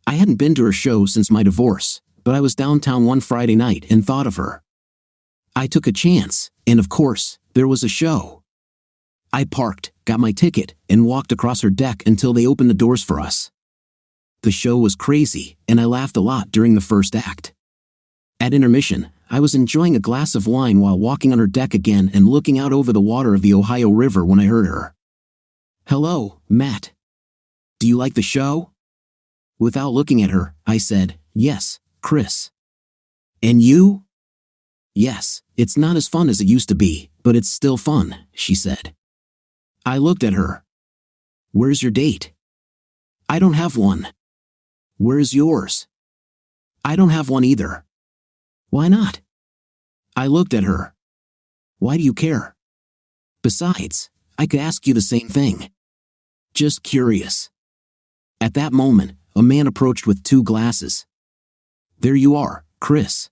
I hadn't been to her show since my divorce, but I was downtown one Friday night and thought of her. I took a chance, and of course, there was a show. I parked, got my ticket, and walked across her deck until they opened the doors for us. The show was crazy, and I laughed a lot during the first act. At intermission, I was enjoying a glass of wine while walking on her deck again and looking out over the water of the Ohio River when I heard her. "Hello, Matt. Do you like the show?" Without looking at her, I said, "Yes, Chris." "And you?" "Yes, it's not as fun as it used to be, but it's still fun," she said. I looked at her. "Where's your date?" "I don't have one." "Where's yours?" "I don't have one either." "Why not?" I looked at her. "Why do you care? Besides, I could ask you the same thing. Just curious." At that moment, a man approached with 2 glasses. "There you are, Chris."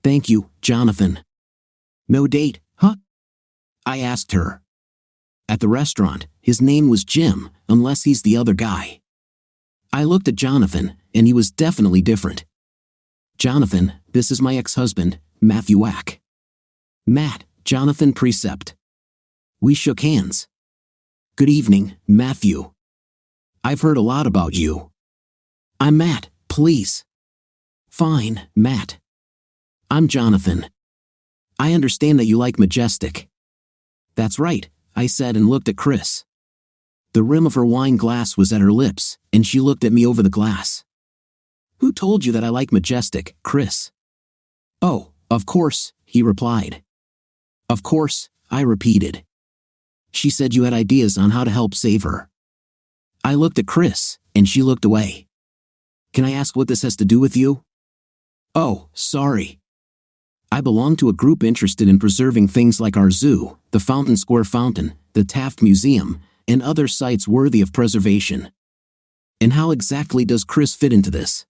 "Thank you, Jonathan." "No date, huh?" I asked her. At the restaurant, his name was Jim, unless he's the other guy. I looked at Jonathan, and he was definitely different. "Jonathan, this is my ex-husband, Matthew Wack." "Matt, Jonathan Precept." We shook hands. "Good evening, Matthew. I've heard a lot about you." "I'm Matt, please." "Fine, Matt. I'm Jonathan. I understand that you like Majestic." "That's right," I said and looked at Chris. The rim of her wine glass was at her lips, and she looked at me over the glass. "Who told you that I like Majestic, Chris?" "Oh, of course," he replied. "Of course," I repeated. "She said you had ideas on how to help save her." I looked at Chris, and she looked away. "Can I ask what this has to do with you?" "Oh, sorry. I belong to a group interested in preserving things like our zoo, the Fountain Square Fountain, the Taft Museum, and other sites worthy of preservation." "And how exactly does Chris fit into this?"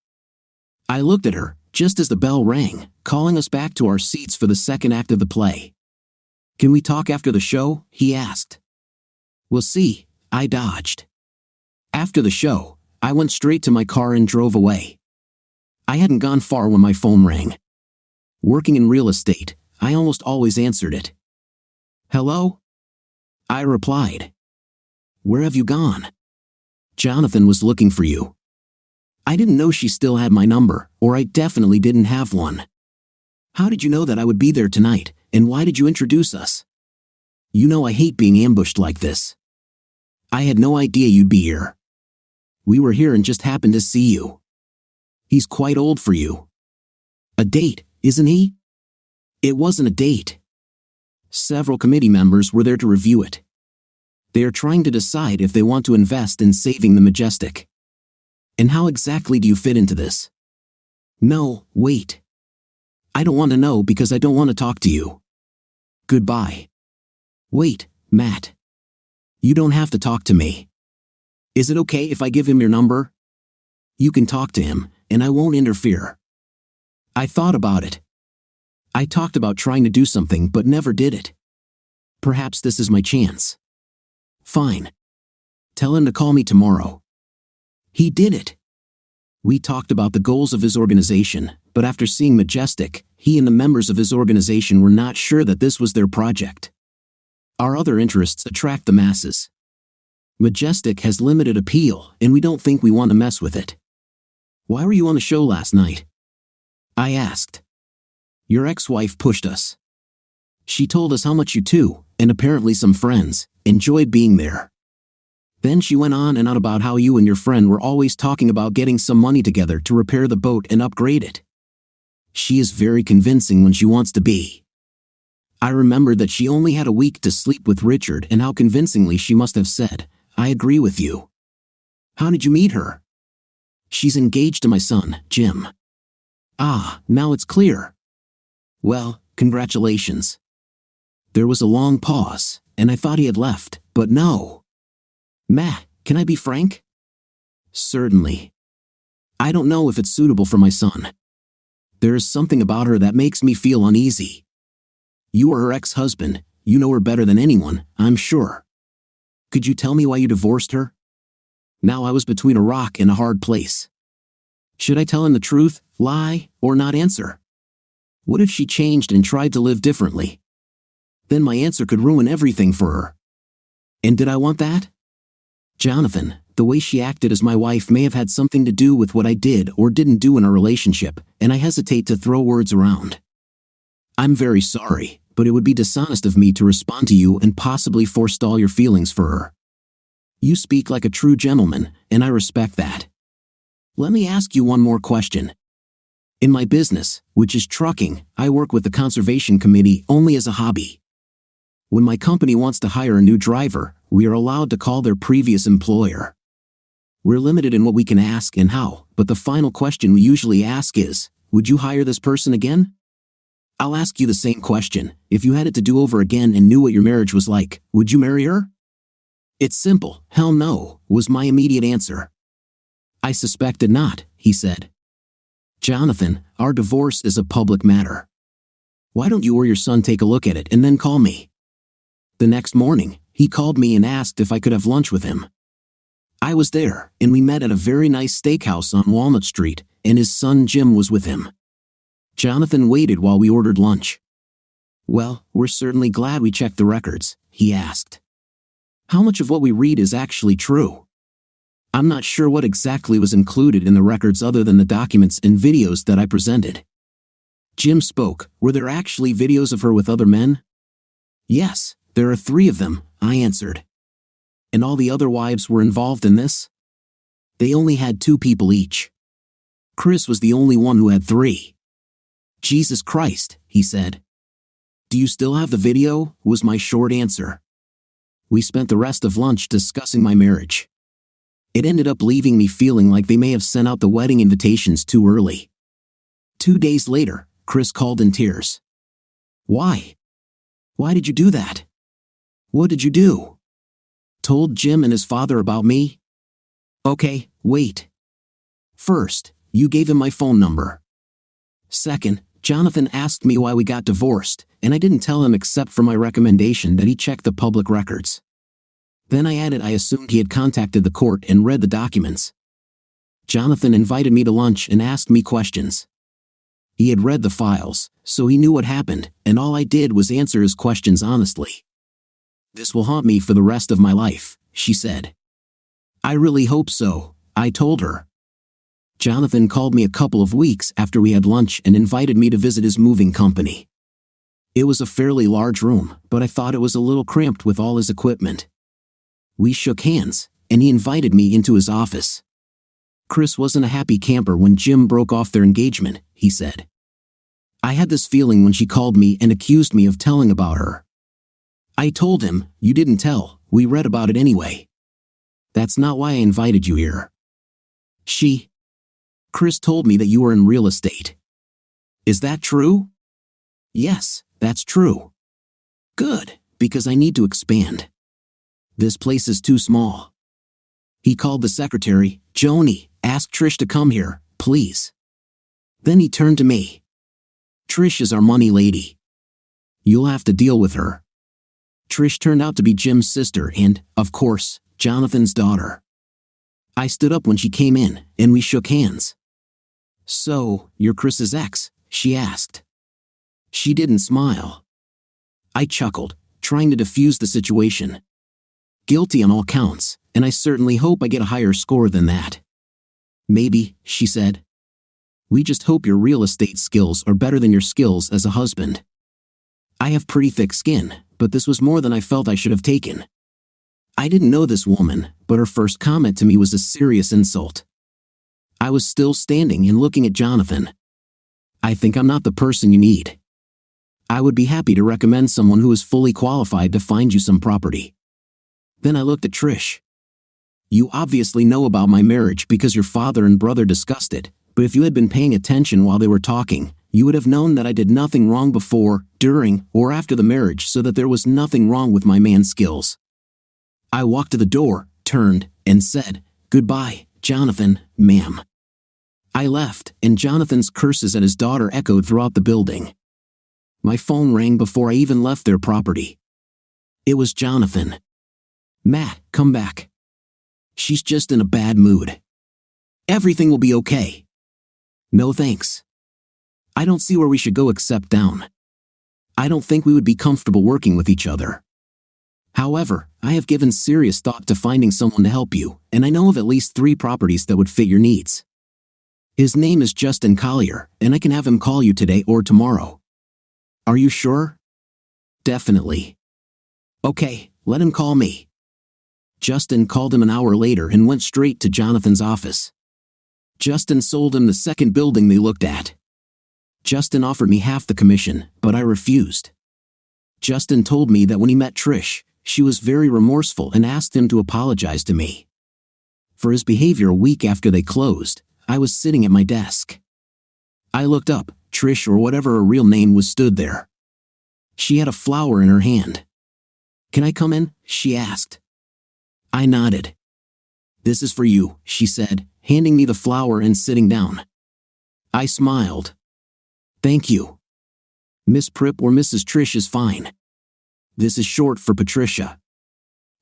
I looked at her, just as the bell rang, calling us back to our seats for the second act of the play. "Can we talk after the show?" he asked. "We'll see," I dodged. After the show, I went straight to my car and drove away. I hadn't gone far when my phone rang. Working in real estate, I almost always answered it. "Hello?" I replied. "Where have you gone?" "Jonathan was looking for you." I didn't know she still had my number, or I definitely didn't have one. "How did you know that I would be there tonight, and why did you introduce us?" "You know I hate being ambushed like this." "I had no idea you'd be here." "We were here and just happened to see you." "He's quite old for you." "A date, isn't he?" "It wasn't a date. Several committee members were there to review it. They are trying to decide if they want to invest in saving the Majestic." "And how exactly do you fit into this?" "No, wait. I don't want to know because I don't want to talk to you. Goodbye." "Wait, Matt. You don't have to talk to me. Is it okay if I give him your number?" "You can talk to him, and I won't interfere." I thought about it. I talked about trying to do something but never did it. Perhaps this is my chance. Fine. Tell him to call me tomorrow. He did it. We talked about the goals of his organization, but after seeing Majestic, he and the members of his organization were not sure that this was their project. Our other interests attract the masses. Majestic has limited appeal, and we don't think we want to mess with it. Why were you on the show last night? I asked. Your ex-wife pushed us. She told us how much you two, and apparently some friends, enjoyed being there. Then she went on and on about how you and your friend were always talking about getting some money together to repair the boat and upgrade it. She is very convincing when she wants to be. I remembered that she only had a week to sleep with Richard and how convincingly she must have said, I agree with you. How did you meet her? She's engaged to my son, Jim. Ah, now it's clear. Well, congratulations. There was a long pause, and I thought he had left, but no. Matt, can I be frank? Certainly. I don't know if it's suitable for my son. There is something about her that makes me feel uneasy. You are her ex-husband. You know her better than anyone, I'm sure. Could you tell me why you divorced her? Now I was between a rock and a hard place. Should I tell him the truth, lie, or not answer? What if she changed and tried to live differently? Then my answer could ruin everything for her. And did I want that? Jonathan, the way she acted as my wife may have had something to do with what I did or didn't do in our relationship, and I hesitate to throw words around. I'm very sorry, but it would be dishonest of me to respond to you and possibly forestall your feelings for her. You speak like a true gentleman, and I respect that. Let me ask you one more question. In my business, which is trucking, I work with the Conservation Committee only as a hobby. When my company wants to hire a new driver, we are allowed to call their previous employer. We're limited in what we can ask and how, but the final question we usually ask is, would you hire this person again? I'll ask you the same question. If you had it to do over again and knew what your marriage was like, would you marry her? It's simple, hell no, was my immediate answer. I suspected not, he said. Jonathan, our divorce is a public matter. Why don't you or your son take a look at it and then call me? The next morning, he called me and asked if I could have lunch with him. I was there, and we met at a very nice steakhouse on Walnut Street, and his son Jim was with him. Jonathan waited while we ordered lunch. Well, we're certainly glad we checked the records, he asked. How much of what we read is actually true? I'm not sure what exactly was included in the records other than the documents and videos that I presented. Jim spoke. Were there actually videos of her with other men? Yes, there are 3 of them, I answered. And all the other wives were involved in this? They only had 2 people each. Chris was the only one who had 3. Jesus Christ, he said. Do you still have the video? Was my short answer. We spent the rest of lunch discussing my marriage. It ended up leaving me feeling like they may have sent out the wedding invitations too early. 2 days later, Chris called in tears. Why? Why did you do that? What did you do? Told Jim and his father about me? Okay, wait. First, you gave him my phone number. Second, Jonathan asked me why we got divorced, and I didn't tell him except for my recommendation that he check the public records. Then I added I assumed he had contacted the court and read the documents. Jonathan invited me to lunch and asked me questions. He had read the files, so he knew what happened, and all I did was answer his questions honestly. This will haunt me for the rest of my life, she said. I really hope so, I told her. Jonathan called me a couple of weeks after we had lunch and invited me to visit his moving company. It was a fairly large room, but I thought it was a little cramped with all his equipment. We shook hands, and he invited me into his office. Chris wasn't a happy camper when Jim broke off their engagement, he said. I had this feeling when she called me and accused me of telling about her. I told him, you didn't tell, we read about it anyway. That's not why I invited you here. Chris told me that you were in real estate. Is that true? Yes, that's true. Good, because I need to expand. This place is too small. He called the secretary, Joni, ask Trish to come here, please. Then he turned to me. Trish is our money lady. You'll have to deal with her. Trish turned out to be Jim's sister and, of course, Jonathan's daughter. I stood up when she came in, and we shook hands. "So, you're Chris's ex?" she asked. She didn't smile. I chuckled, trying to defuse the situation. Guilty on all counts, and I certainly hope I get a higher score than that. "Maybe," she said. "We just hope your real estate skills are better than your skills as a husband." I have pretty thick skin, but this was more than I felt I should have taken. I didn't know this woman, but her first comment to me was a serious insult. I was still standing and looking at Jonathan. "I think I'm not the person you need. I would be happy to recommend someone who is fully qualified to find you some property." Then I looked at Trish. "You obviously know about my marriage because your father and brother discussed it, but if you had been paying attention while they were talking, you would have known that I did nothing wrong before, during, or after the marriage, so that there was nothing wrong with my man's skills." I walked to the door, turned, and said, "Goodbye, Jonathan, ma'am." I left, and Jonathan's curses at his daughter echoed throughout the building. My phone rang before I even left their property. It was Jonathan. "Matt, come back. She's just in a bad mood. Everything will be okay." "No thanks. I don't see where we should go except down. I don't think we would be comfortable working with each other. However, I have given serious thought to finding someone to help you, and I know of at least 3 properties that would fit your needs. His name is Justin Collier, and I can have him call you today or tomorrow." "Are you sure?" "Definitely." "Okay, let him call me." Justin called him an hour later and went straight to Jonathan's office. Justin sold him the second building they looked at. Justin offered me half the commission, but I refused. Justin told me that when he met Trish, she was very remorseful and asked him to apologize to me. For his behavior a week after they closed, I was sitting at my desk. I looked up. Trish, or whatever her real name was, stood there. She had a flower in her hand. "Can I come in?" she asked. I nodded. "This is for you," she said, handing me the flower and sitting down. I smiled. "Thank you. Miss Prip or Mrs. Trish is fine. This is short for Patricia."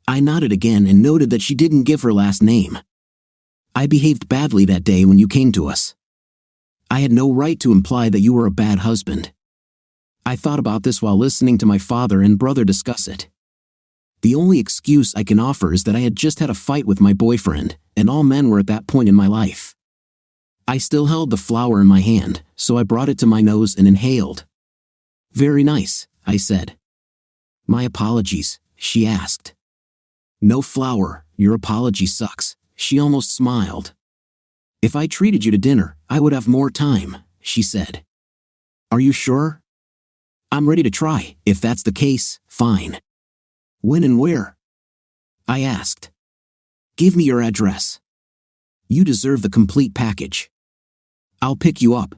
I nodded again and noted that she didn't give her last name. "I behaved badly that day when you came to us. I had no right to imply that you were a bad husband. I thought about this while listening to my father and brother discuss it. The only excuse I can offer is that I had just had a fight with my boyfriend, and all men were at that point in my life." I still held the flower in my hand, so I brought it to my nose and inhaled. "Very nice," I said. "My apologies," she asked. "No flower, your apology sucks," she almost smiled. "If I treated you to dinner, I would have more time," she said. "Are you sure?" "I'm ready to try. If that's the case, fine." "When and where?" I asked. "Give me your address. You deserve the complete package. I'll pick you up.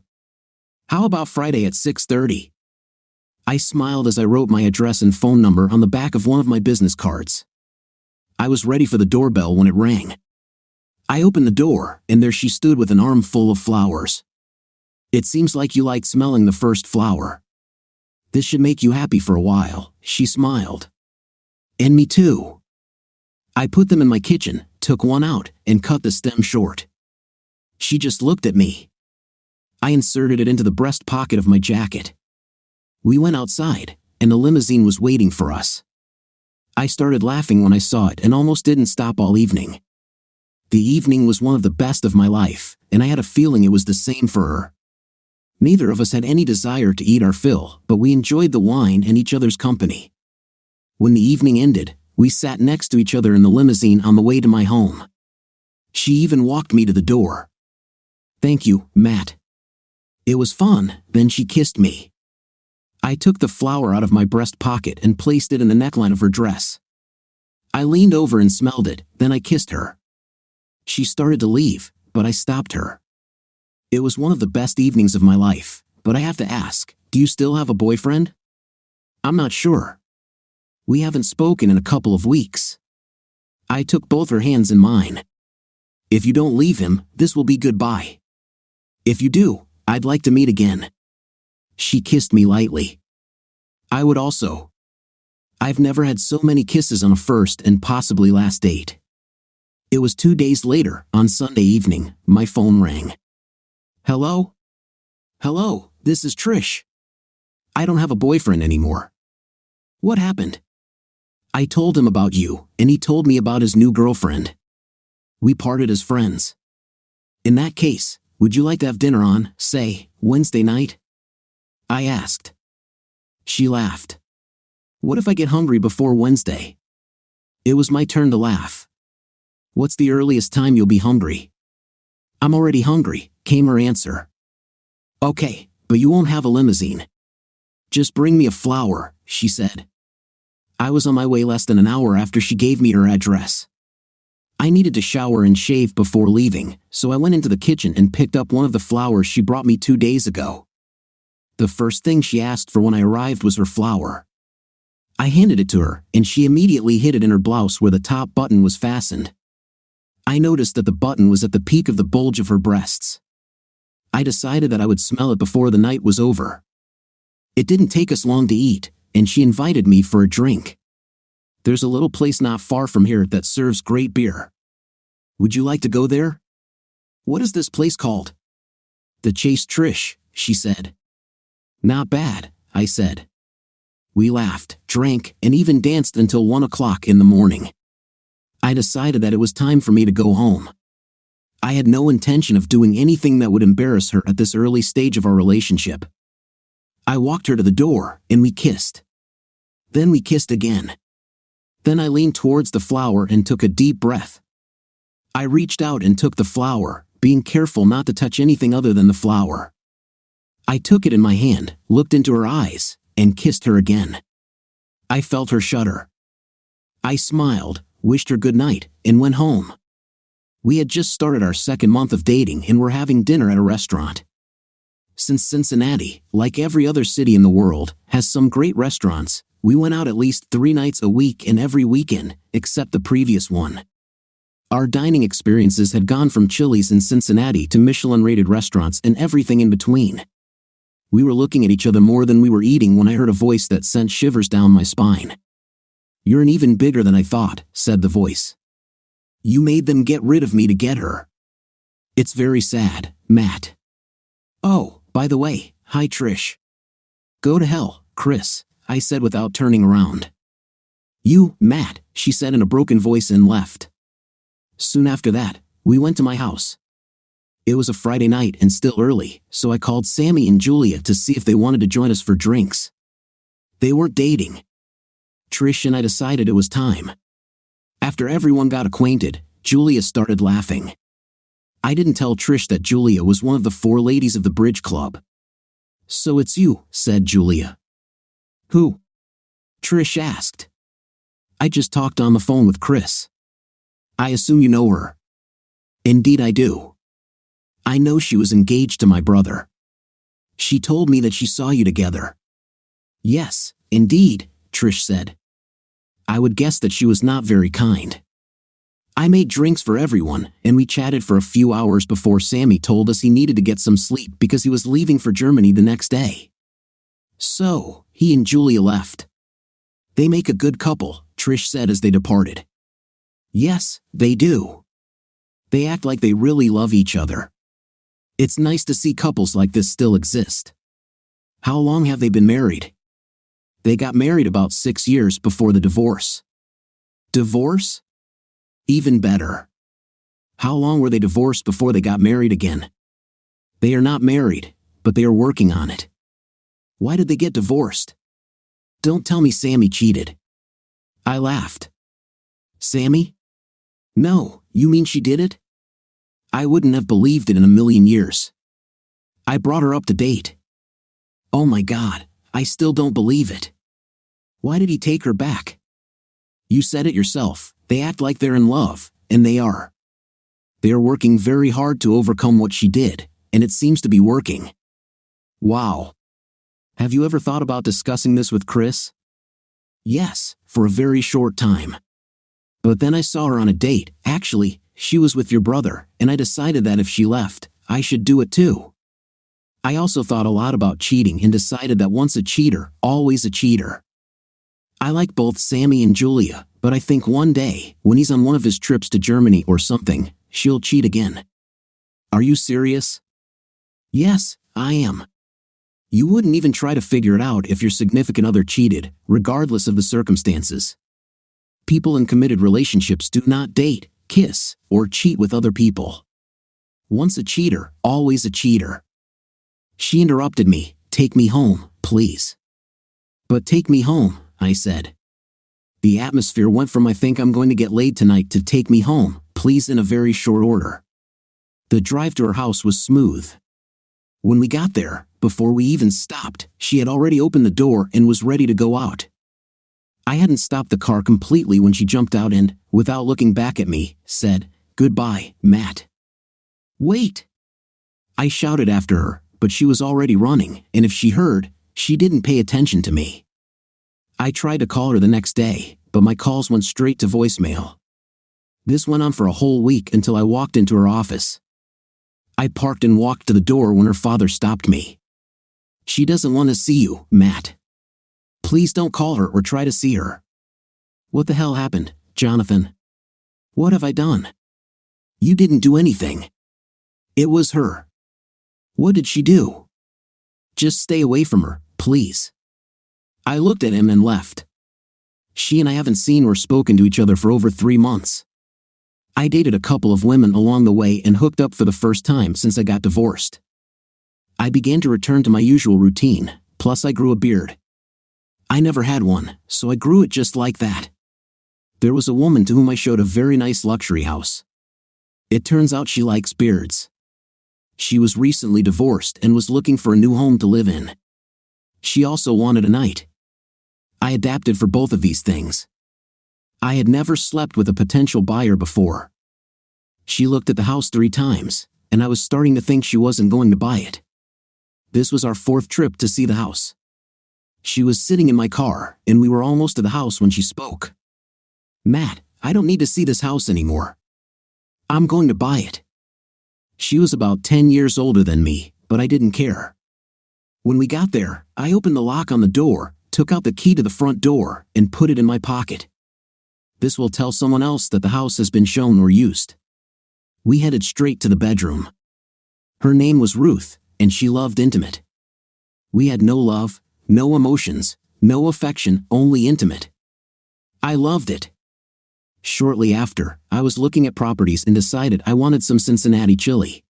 How about Friday at 6:30? I smiled as I wrote my address and phone number on the back of one of my business cards. I was ready for the doorbell when it rang. I opened the door, and there she stood with an armful of flowers. "It seems like you liked smelling the first flower. This should make you happy for a while," she smiled. "And me too." I put them in my kitchen, took one out, and cut the stem short. She just looked at me. I inserted it into the breast pocket of my jacket. We went outside, and a limousine was waiting for us. I started laughing when I saw it and almost didn't stop all evening. The evening was one of the best of my life, and I had a feeling it was the same for her. Neither of us had any desire to eat our fill, but we enjoyed the wine and each other's company. When the evening ended, we sat next to each other in the limousine on the way to my home. She even walked me to the door. "Thank you, Matt. It was fun." Then she kissed me. I took the flower out of my breast pocket and placed it in the neckline of her dress. I leaned over and smelled it, then I kissed her. She started to leave, but I stopped her. It was one of the best evenings of my life, but I have to ask, do you still have a boyfriend? I'm not sure. We haven't spoken in a couple of weeks. I took both her hands in mine. If you don't leave him, this will be goodbye. If you do, I'd like to meet again. she kissed me lightly. I would also. I've never had so many kisses on a first and possibly last date. It was 2 days later, on Sunday evening, my phone rang. Hello? Hello, this is Trish. I don't have a boyfriend anymore. What happened? I told him about you, and he told me about his new girlfriend. We parted as friends. In that case, would you like to have dinner on, say, Wednesday night? I asked. She laughed. What if I get hungry before Wednesday? It was my turn to laugh. What's the earliest time you'll be hungry? I'm already hungry, came her answer. Okay, but you won't have a limousine. Just bring me a flower, she said. I was on my way less than an hour after she gave me her address. I needed to shower and shave before leaving, so I went into the kitchen and picked up one of the flowers she brought me 2 days ago. The first thing she asked for when I arrived was her flower. I handed it to her, and she immediately hid it in her blouse where the top button was fastened. I noticed that the button was at the peak of the bulge of her breasts. I decided that I would smell it before the night was over. It didn't take us long to eat, and she invited me for a drink. There's a little place not far from here that serves great beer. Would you like to go there? What is this place called? The Chase Trish, she said. Not bad, I said. We laughed, drank, and even danced until 1 o'clock in the morning. I decided that it was time for me to go home. I had no intention of doing anything that would embarrass her at this early stage of our relationship. I walked her to the door, and we kissed. Then we kissed again. Then I leaned towards the flower and took a deep breath. I reached out and took the flower, being careful not to touch anything other than the flower. I took it in my hand, looked into her eyes, and kissed her again. I felt her shudder. I smiled, wished her good night, and went home. We had just started our second month of dating and were having dinner at a restaurant. Since Cincinnati, like every other city in the world, has some great restaurants, we went out at least 3 nights a week and every weekend, except the previous one. Our dining experiences had gone from Chili's in Cincinnati to Michelin-rated restaurants and everything in between. We were looking at each other more than we were eating when I heard a voice that sent shivers down my spine. You're an even bigger than I thought, said the voice. You made them get rid of me to get her. It's very sad, Matt. Oh, by the way, hi Trish. Go to hell, Chris, I said without turning around. You, Matt, she said in a broken voice and left. Soon after that, we went to my house. It was a Friday night and still early, so I called Sammy and Julia to see if they wanted to join us for drinks. They weren't dating. Trish and I decided it was time. After everyone got acquainted, Julia started laughing. I didn't tell Trish that Julia was one of the 4 ladies of the bridge club. So it's you, said Julia. Who? Trish asked. I just talked on the phone with Chris. I assume you know her. Indeed I do. I know she was engaged to my brother. She told me that she saw you together. Yes, indeed, Trish said. I would guess that she was not very kind. I made drinks for everyone, and we chatted for a few hours before Sammy told us he needed to get some sleep because he was leaving for Germany the next day. So, he and Julia left. They make a good couple, Trish said as they departed. Yes, they do. They act like they really love each other. It's nice to see couples like this still exist. How long have they been married? They got married about 6 years before the divorce. Divorce? Even better. How long were they divorced before they got married again? They are not married, but they are working on it. Why did they get divorced? Don't tell me Sammy cheated. I laughed. Sammy? No, you mean she did it? I wouldn't have believed it in a million years. I brought her up to date. Oh my God, I still don't believe it. Why did he take her back? You said it yourself, they act like they're in love, and they are. They are working very hard to overcome what she did, and it seems to be working. Wow. Have you ever thought about discussing this with Chris? Yes, for a very short time. But then I saw her on a date, actually, she was with your brother, and I decided that if she left, I should do it too. I also thought a lot about cheating and decided that once a cheater, always a cheater. I like both Sammy and Julia, but I think one day, when he's on one of his trips to Germany or something, she'll cheat again. Are you serious? Yes, I am. You wouldn't even try to figure it out if your significant other cheated, regardless of the circumstances. People in committed relationships do not date, kiss, or cheat with other people. Once a cheater, always a cheater. She interrupted me. Take me home, please. But take me home, I said. The atmosphere went from I think I'm going to get laid tonight to take me home, please in a very short order. The drive to her house was smooth. When we got there, before we even stopped, she had already opened the door and was ready to go out. I hadn't stopped the car completely when she jumped out and, without looking back at me, said, "Goodbye, Matt." "Wait!" I shouted after her, but she was already running, and if she heard, she didn't pay attention to me. I tried to call her the next day, but my calls went straight to voicemail. This went on for a whole week until I walked into her office. I parked and walked to the door when her father stopped me. "She doesn't want to see you, Matt. Please don't call her or try to see her." "What the hell happened, Jonathan? What have I done?" "You didn't do anything. It was her." "What did she do?" "Just stay away from her, please." I looked at him and left. She and I haven't seen or spoken to each other for over 3 months. I dated a couple of women along the way and hooked up for the first time since I got divorced. I began to return to my usual routine, plus I grew a beard. I never had one, so I grew it just like that. There was a woman to whom I showed a very nice luxury house. It turns out she likes beards. She was recently divorced and was looking for a new home to live in. She also wanted a night. I adapted for both of these things. I had never slept with a potential buyer before. She looked at the house 3 times, and I was starting to think she wasn't going to buy it. This was our 4th trip to see the house. She was sitting in my car, and we were almost to the house when she spoke. "Matt, I don't need to see this house anymore. I'm going to buy it." She was about 10 years older than me, but I didn't care. When we got there, I opened the lock on the door, took out the key to the front door, and put it in my pocket. This will tell someone else that the house has been shown or used. We headed straight to the bedroom. Her name was Ruth, and she loved intimate. We had no love, no emotions, no affection, only intimate. I loved it. Shortly after, I was looking at properties and decided I wanted some Cincinnati chili.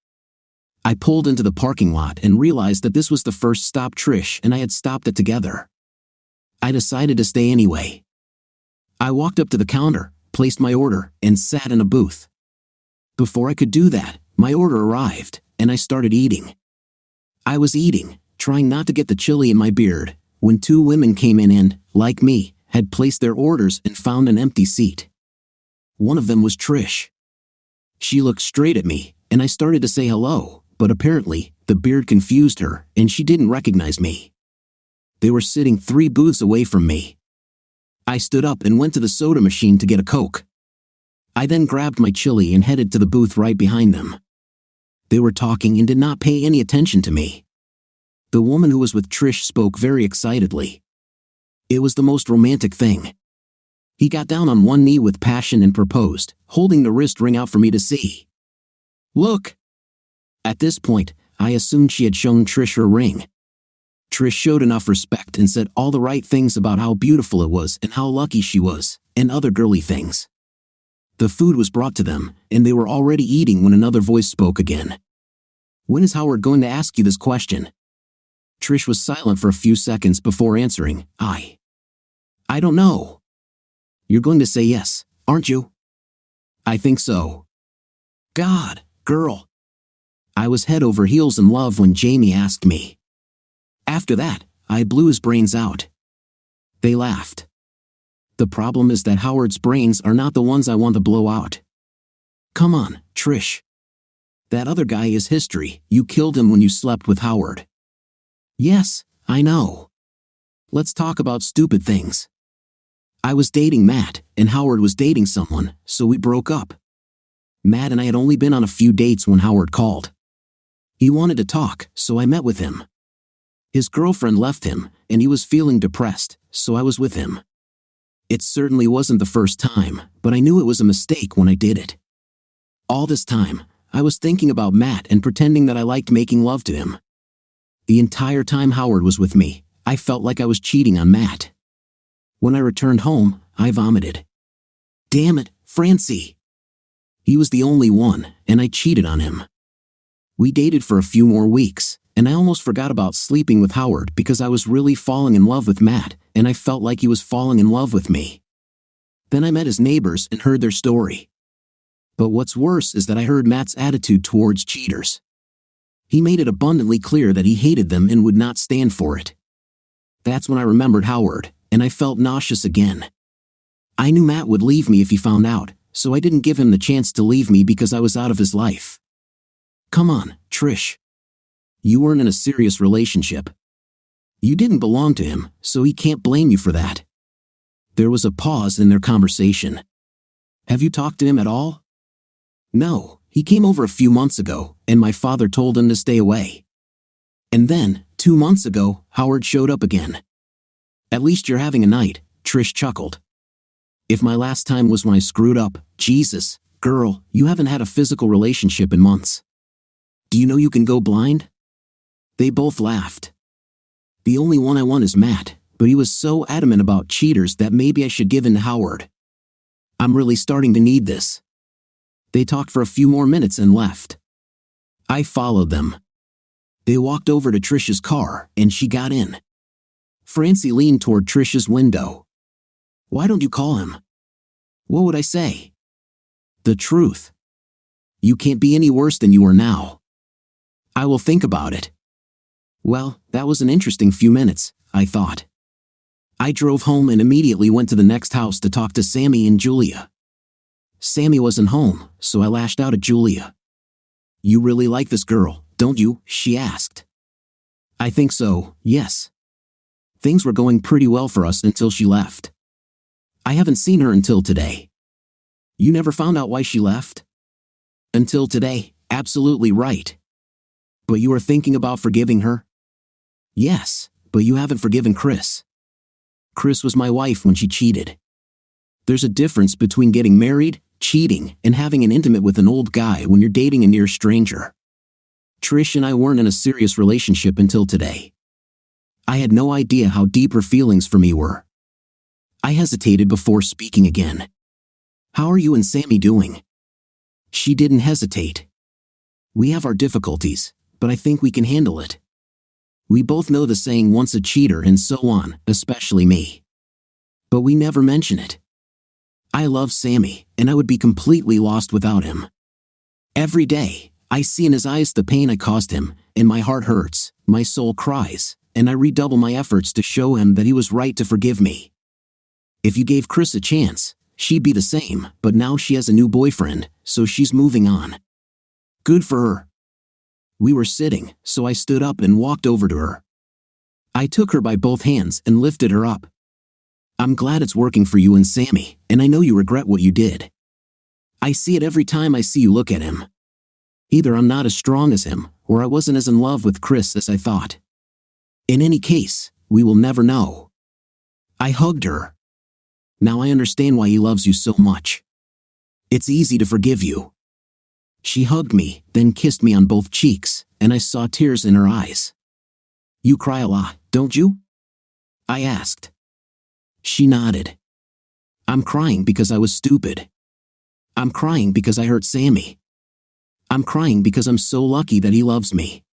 I pulled into the parking lot and realized that this was the first stop Trish and I had stopped at together. I decided to stay anyway. I walked up to the counter, placed my order, and sat in a booth. Before I could do that, my order arrived, and I started eating. I was eating, trying not to get the chili in my beard, when 2 women came in and, like me, had placed their orders and found an empty seat. One of them was Trish. She looked straight at me, and I started to say hello, but apparently, the beard confused her, and she didn't recognize me. They were sitting 3 booths away from me. I stood up and went to the soda machine to get a Coke. I then grabbed my chili and headed to the booth right behind them. They were talking and did not pay any attention to me. The woman who was with Trish spoke very excitedly. It was the most romantic thing. He got down on one knee with passion and proposed, holding the wrist ring out for me to see. "Look!" At this point, I assumed she had shown Trish her ring. Trish showed enough respect and said all the right things about how beautiful it was and how lucky she was, and other girly things. The food was brought to them, and they were already eating when another voice spoke again. "When is Howard going to ask you this question?" Trish was silent for a few seconds before answering, I don't know." "You're going to say yes, aren't you?" "I think so." "God, girl." I was head over heels in love when Jamie asked me. After that, I blew his brains out. They laughed. The problem is that Howard's brains are not the ones I want to blow out. "Come on, Trish. That other guy is history. You killed him when you slept with Howard." "Yes, I know. Let's talk about stupid things." I was dating Matt, and Howard was dating someone, so we broke up. Matt and I had only been on a few dates when Howard called. He wanted to talk, so I met with him. His girlfriend left him, and he was feeling depressed, so I was with him. It certainly wasn't the first time, but I knew it was a mistake when I did it. All this time, I was thinking about Matt and pretending that I liked making love to him. The entire time Howard was with me, I felt like I was cheating on Matt. When I returned home, I vomited. Damn it, Francie. He was the only one, and I cheated on him. We dated for a few more weeks, and I almost forgot about sleeping with Howard because I was really falling in love with Matt, and I felt like he was falling in love with me. Then I met his neighbors and heard their story. But what's worse is that I heard Matt's attitude towards cheaters. He made it abundantly clear that he hated them and would not stand for it. That's when I remembered Howard, and I felt nauseous again. I knew Matt would leave me if he found out, so I didn't give him the chance to leave me because I was out of his life. Come on, Trish. You weren't in a serious relationship. You didn't belong to him, so he can't blame you for that. There was a pause in their conversation. Have you talked to him at all? No, he came over a few months ago, and my father told him to stay away. And then, 2 months ago, Howard showed up again. At least you're having a night, Trish chuckled. If my last time was when I screwed up, Jesus, girl, you haven't had a physical relationship in months. Do you know you can go blind? They both laughed. The only one I want is Matt, but he was so adamant about cheaters that maybe I should give in to Howard. I'm really starting to need this. They talked for a few more minutes and left. I followed them. They walked over to Trish's car, and she got in. Francie leaned toward Trish's window. Why don't you call him? What would I say? The truth. You can't be any worse than you are now. I will think about it. Well, that was an interesting few minutes, I thought. I drove home and immediately went to the next house to talk to Sammy and Julia. Sammy wasn't home, so I lashed out at Julia. You really like this girl, don't you? She asked. I think so, yes. Things were going pretty well for us until she left. I haven't seen her until today. You never found out why she left? Until today, absolutely right. But you are thinking about forgiving her? Yes, but you haven't forgiven Chris. Chris was my wife when she cheated. There's a difference between getting married, cheating, and having an intimate with an old guy when you're dating a near stranger. Trish and I weren't in a serious relationship until today. I had no idea how deep her feelings for me were. I hesitated before speaking again. How are you and Sammy doing? She didn't hesitate. We have our difficulties, but I think we can handle it. We both know the saying once a cheater and so on, especially me. But we never mention it. I love Sammy, and I would be completely lost without him. Every day, I see in his eyes the pain I caused him, and my heart hurts, my soul cries, and I redouble my efforts to show him that he was right to forgive me. If you gave Chris a chance, she'd be the same, but now she has a new boyfriend, so she's moving on. Good for her. We were sitting, so I stood up and walked over to her. I took her by both hands and lifted her up. I'm glad it's working for you and Sammy, and I know you regret what you did. I see it every time I see you look at him. Either I'm not as strong as him, or I wasn't as in love with Chris as I thought. In any case, we will never know. I hugged her. Now I understand why he loves you so much. It's easy to forgive you. She hugged me, then kissed me on both cheeks, and I saw tears in her eyes. You cry a lot, don't you? I asked. She nodded. I'm crying because I was stupid. I'm crying because I hurt Sammy. I'm crying because I'm so lucky that he loves me.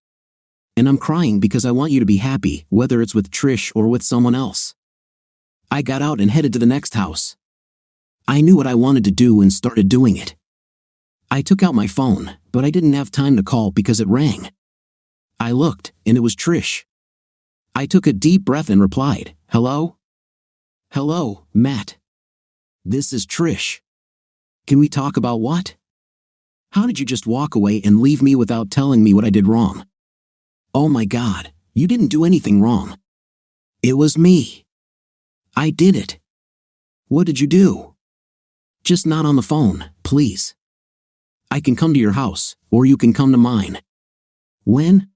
And I'm crying because I want you to be happy, whether it's with Trish or with someone else. I got out and headed to the next house. I knew what I wanted to do and started doing it. I took out my phone, but I didn't have time to call because it rang. I looked, and it was Trish. I took a deep breath and replied, Hello? Hello, Matt. This is Trish. Can we talk about what? How did you just walk away and leave me without telling me what I did wrong? Oh my God, you didn't do anything wrong. It was me. I did it. What did you do? Just not on the phone, please. I can come to your house, or you can come to mine. When?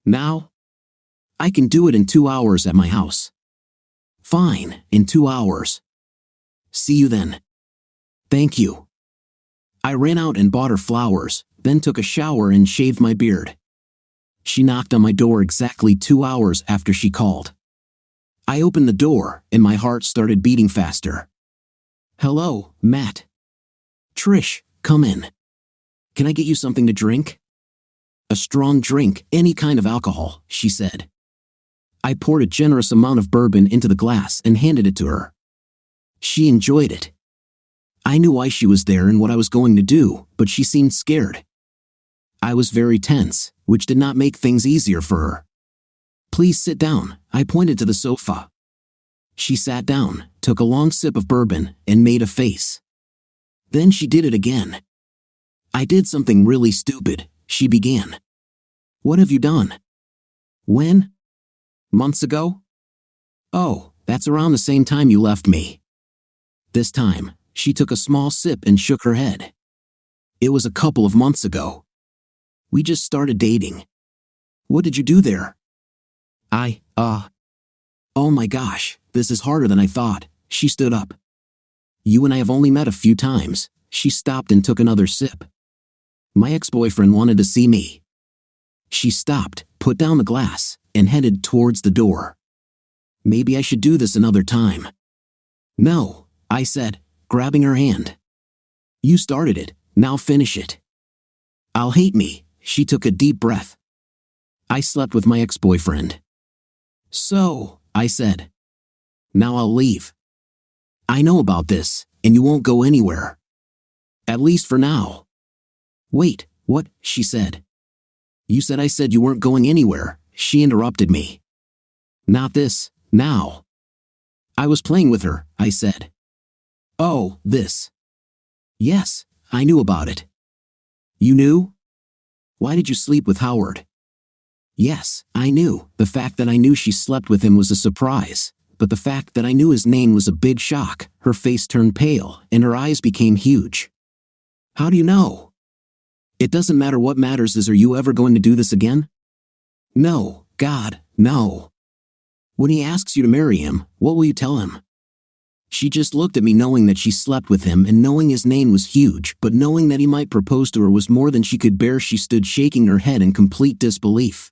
Now? I can do it in 2 hours at my house. Fine, in 2 hours. See you then. Thank you. I ran out and bought her flowers, then took a shower and shaved my beard. She knocked on my door exactly 2 hours after she called. I opened the door, and my heart started beating faster. Hello, Matt. Trish, come in. Can I get you something to drink? A strong drink, any kind of alcohol, she said. I poured a generous amount of bourbon into the glass and handed it to her. She enjoyed it. I knew why she was there and what I was going to do, but she seemed scared. I was very tense, which did not make things easier for her. Please sit down, I pointed to the sofa. She sat down, took a long sip of bourbon, and made a face. Then she did it again. I did something really stupid, she began. What have you done? When? Months ago? Oh, that's around the same time you left me. This time, she took a small sip and shook her head. It was a couple of months ago. We just started dating. What did you do there? Oh my gosh, this is harder than I thought. She stood up. You and I have only met a few times. She stopped and took another sip. My ex-boyfriend wanted to see me. She stopped, put down the glass, and headed towards the door. Maybe I should do this another time. No, I said, grabbing her hand. You started it, now finish it. I'll hate me, she took a deep breath. I slept with my ex-boyfriend. So, I said. Now I'll leave. I know about this, and you won't go anywhere. At least for now. Wait, what? She said. You said I said you weren't going anywhere, she interrupted me. Not this, now. I was playing with her, I said. Oh, this. Yes, I knew about it. You knew? Why did you sleep with Howard? Yes, I knew. The fact that I knew she slept with him was a surprise, but the fact that I knew his name was a big shock. Her face turned pale, and her eyes became huge. How do you know? It doesn't matter. What matters is, are you ever going to do this again? No, God, no. When he asks you to marry him, what will you tell him? She just looked at me, knowing that she slept with him and knowing his name was huge, but knowing that he might propose to her was more than she could bear. She stood shaking her head in complete disbelief.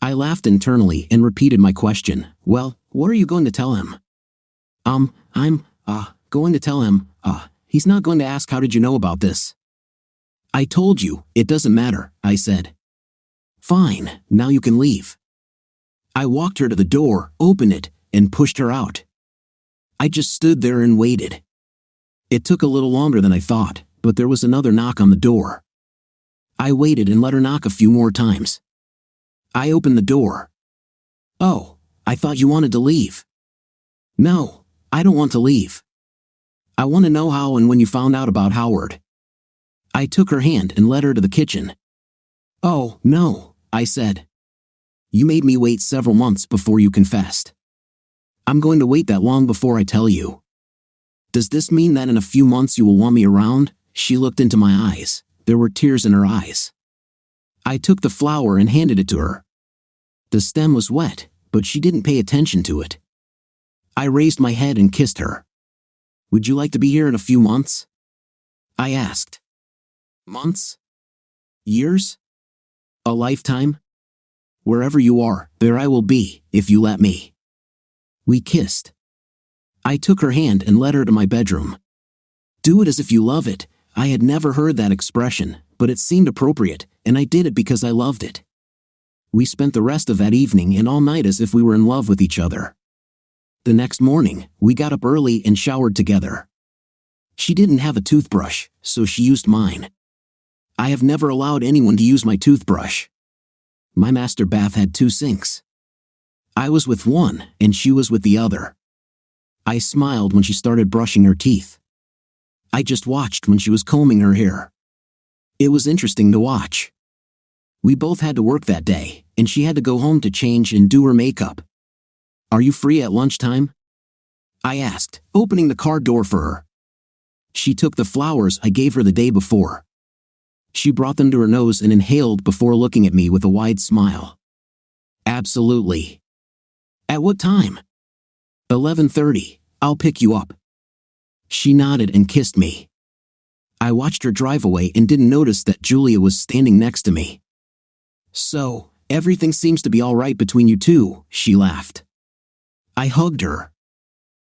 I laughed internally and repeated my question. Well, what are you going to tell him? I'm going to tell him, he's not going to ask how did you know about this? I told you, it doesn't matter, I said. Fine, now you can leave. I walked her to the door, opened it, and pushed her out. I just stood there and waited. It took a little longer than I thought, but there was another knock on the door. I waited and let her knock a few more times. I opened the door. Oh, I thought you wanted to leave. No, I don't want to leave. I want to know how and when you found out about Howard. I took her hand and led her to the kitchen. Oh, no, I said. You made me wait several months before you confessed. I'm going to wait that long before I tell you. Does this mean that in a few months you will want me around? She looked into my eyes. There were tears in her eyes. I took the flower and handed it to her. The stem was wet, but she didn't pay attention to it. I raised my head and kissed her. Would you like to be here in a few months? I asked. Months? Years? A lifetime? Wherever you are, there I will be, if you let me. We kissed. I took her hand and led her to my bedroom. Do it as if you love it. I had never heard that expression, but it seemed appropriate, and I did it because I loved it. We spent the rest of that evening and all night as if we were in love with each other. The next morning, we got up early and showered together. She didn't have a toothbrush, so she used mine. I have never allowed anyone to use my toothbrush. My master bath had 2 sinks. I was with one, and she was with the other. I smiled when she started brushing her teeth. I just watched when she was combing her hair. It was interesting to watch. We both had to work that day, and she had to go home to change and do her makeup. Are you free at lunchtime? I asked, opening the car door for her. She took the flowers I gave her the day before. She brought them to her nose and inhaled before looking at me with a wide smile. Absolutely. At what time? 11:30. I'll pick you up. She nodded and kissed me. I watched her drive away and didn't notice that Julia was standing next to me. So, everything seems to be all right between you two, she laughed. I hugged her.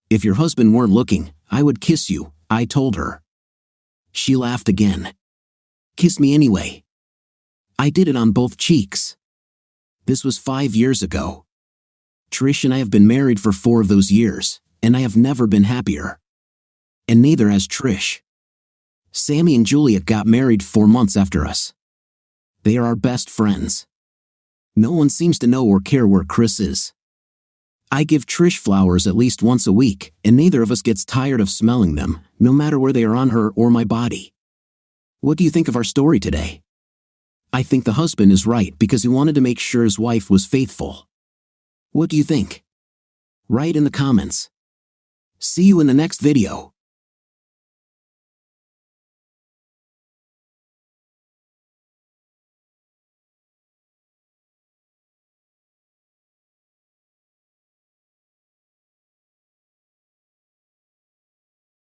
If your husband weren't looking, I would kiss you, I told her. She laughed again. Kiss me anyway. I did it on both cheeks. This was 5 years ago. Trish and I have been married for 4 of those years, and I have never been happier. And neither has Trish. Sammy and Julia got married 4 months after us. They are our best friends. No one seems to know or care where Chris is. I give Trish flowers at least once a week, and neither of us gets tired of smelling them, no matter where they are on her or my body. What do you think of our story today? I think the husband is right because he wanted to make sure his wife was faithful. What do you think? Write in the comments. See you in the next video.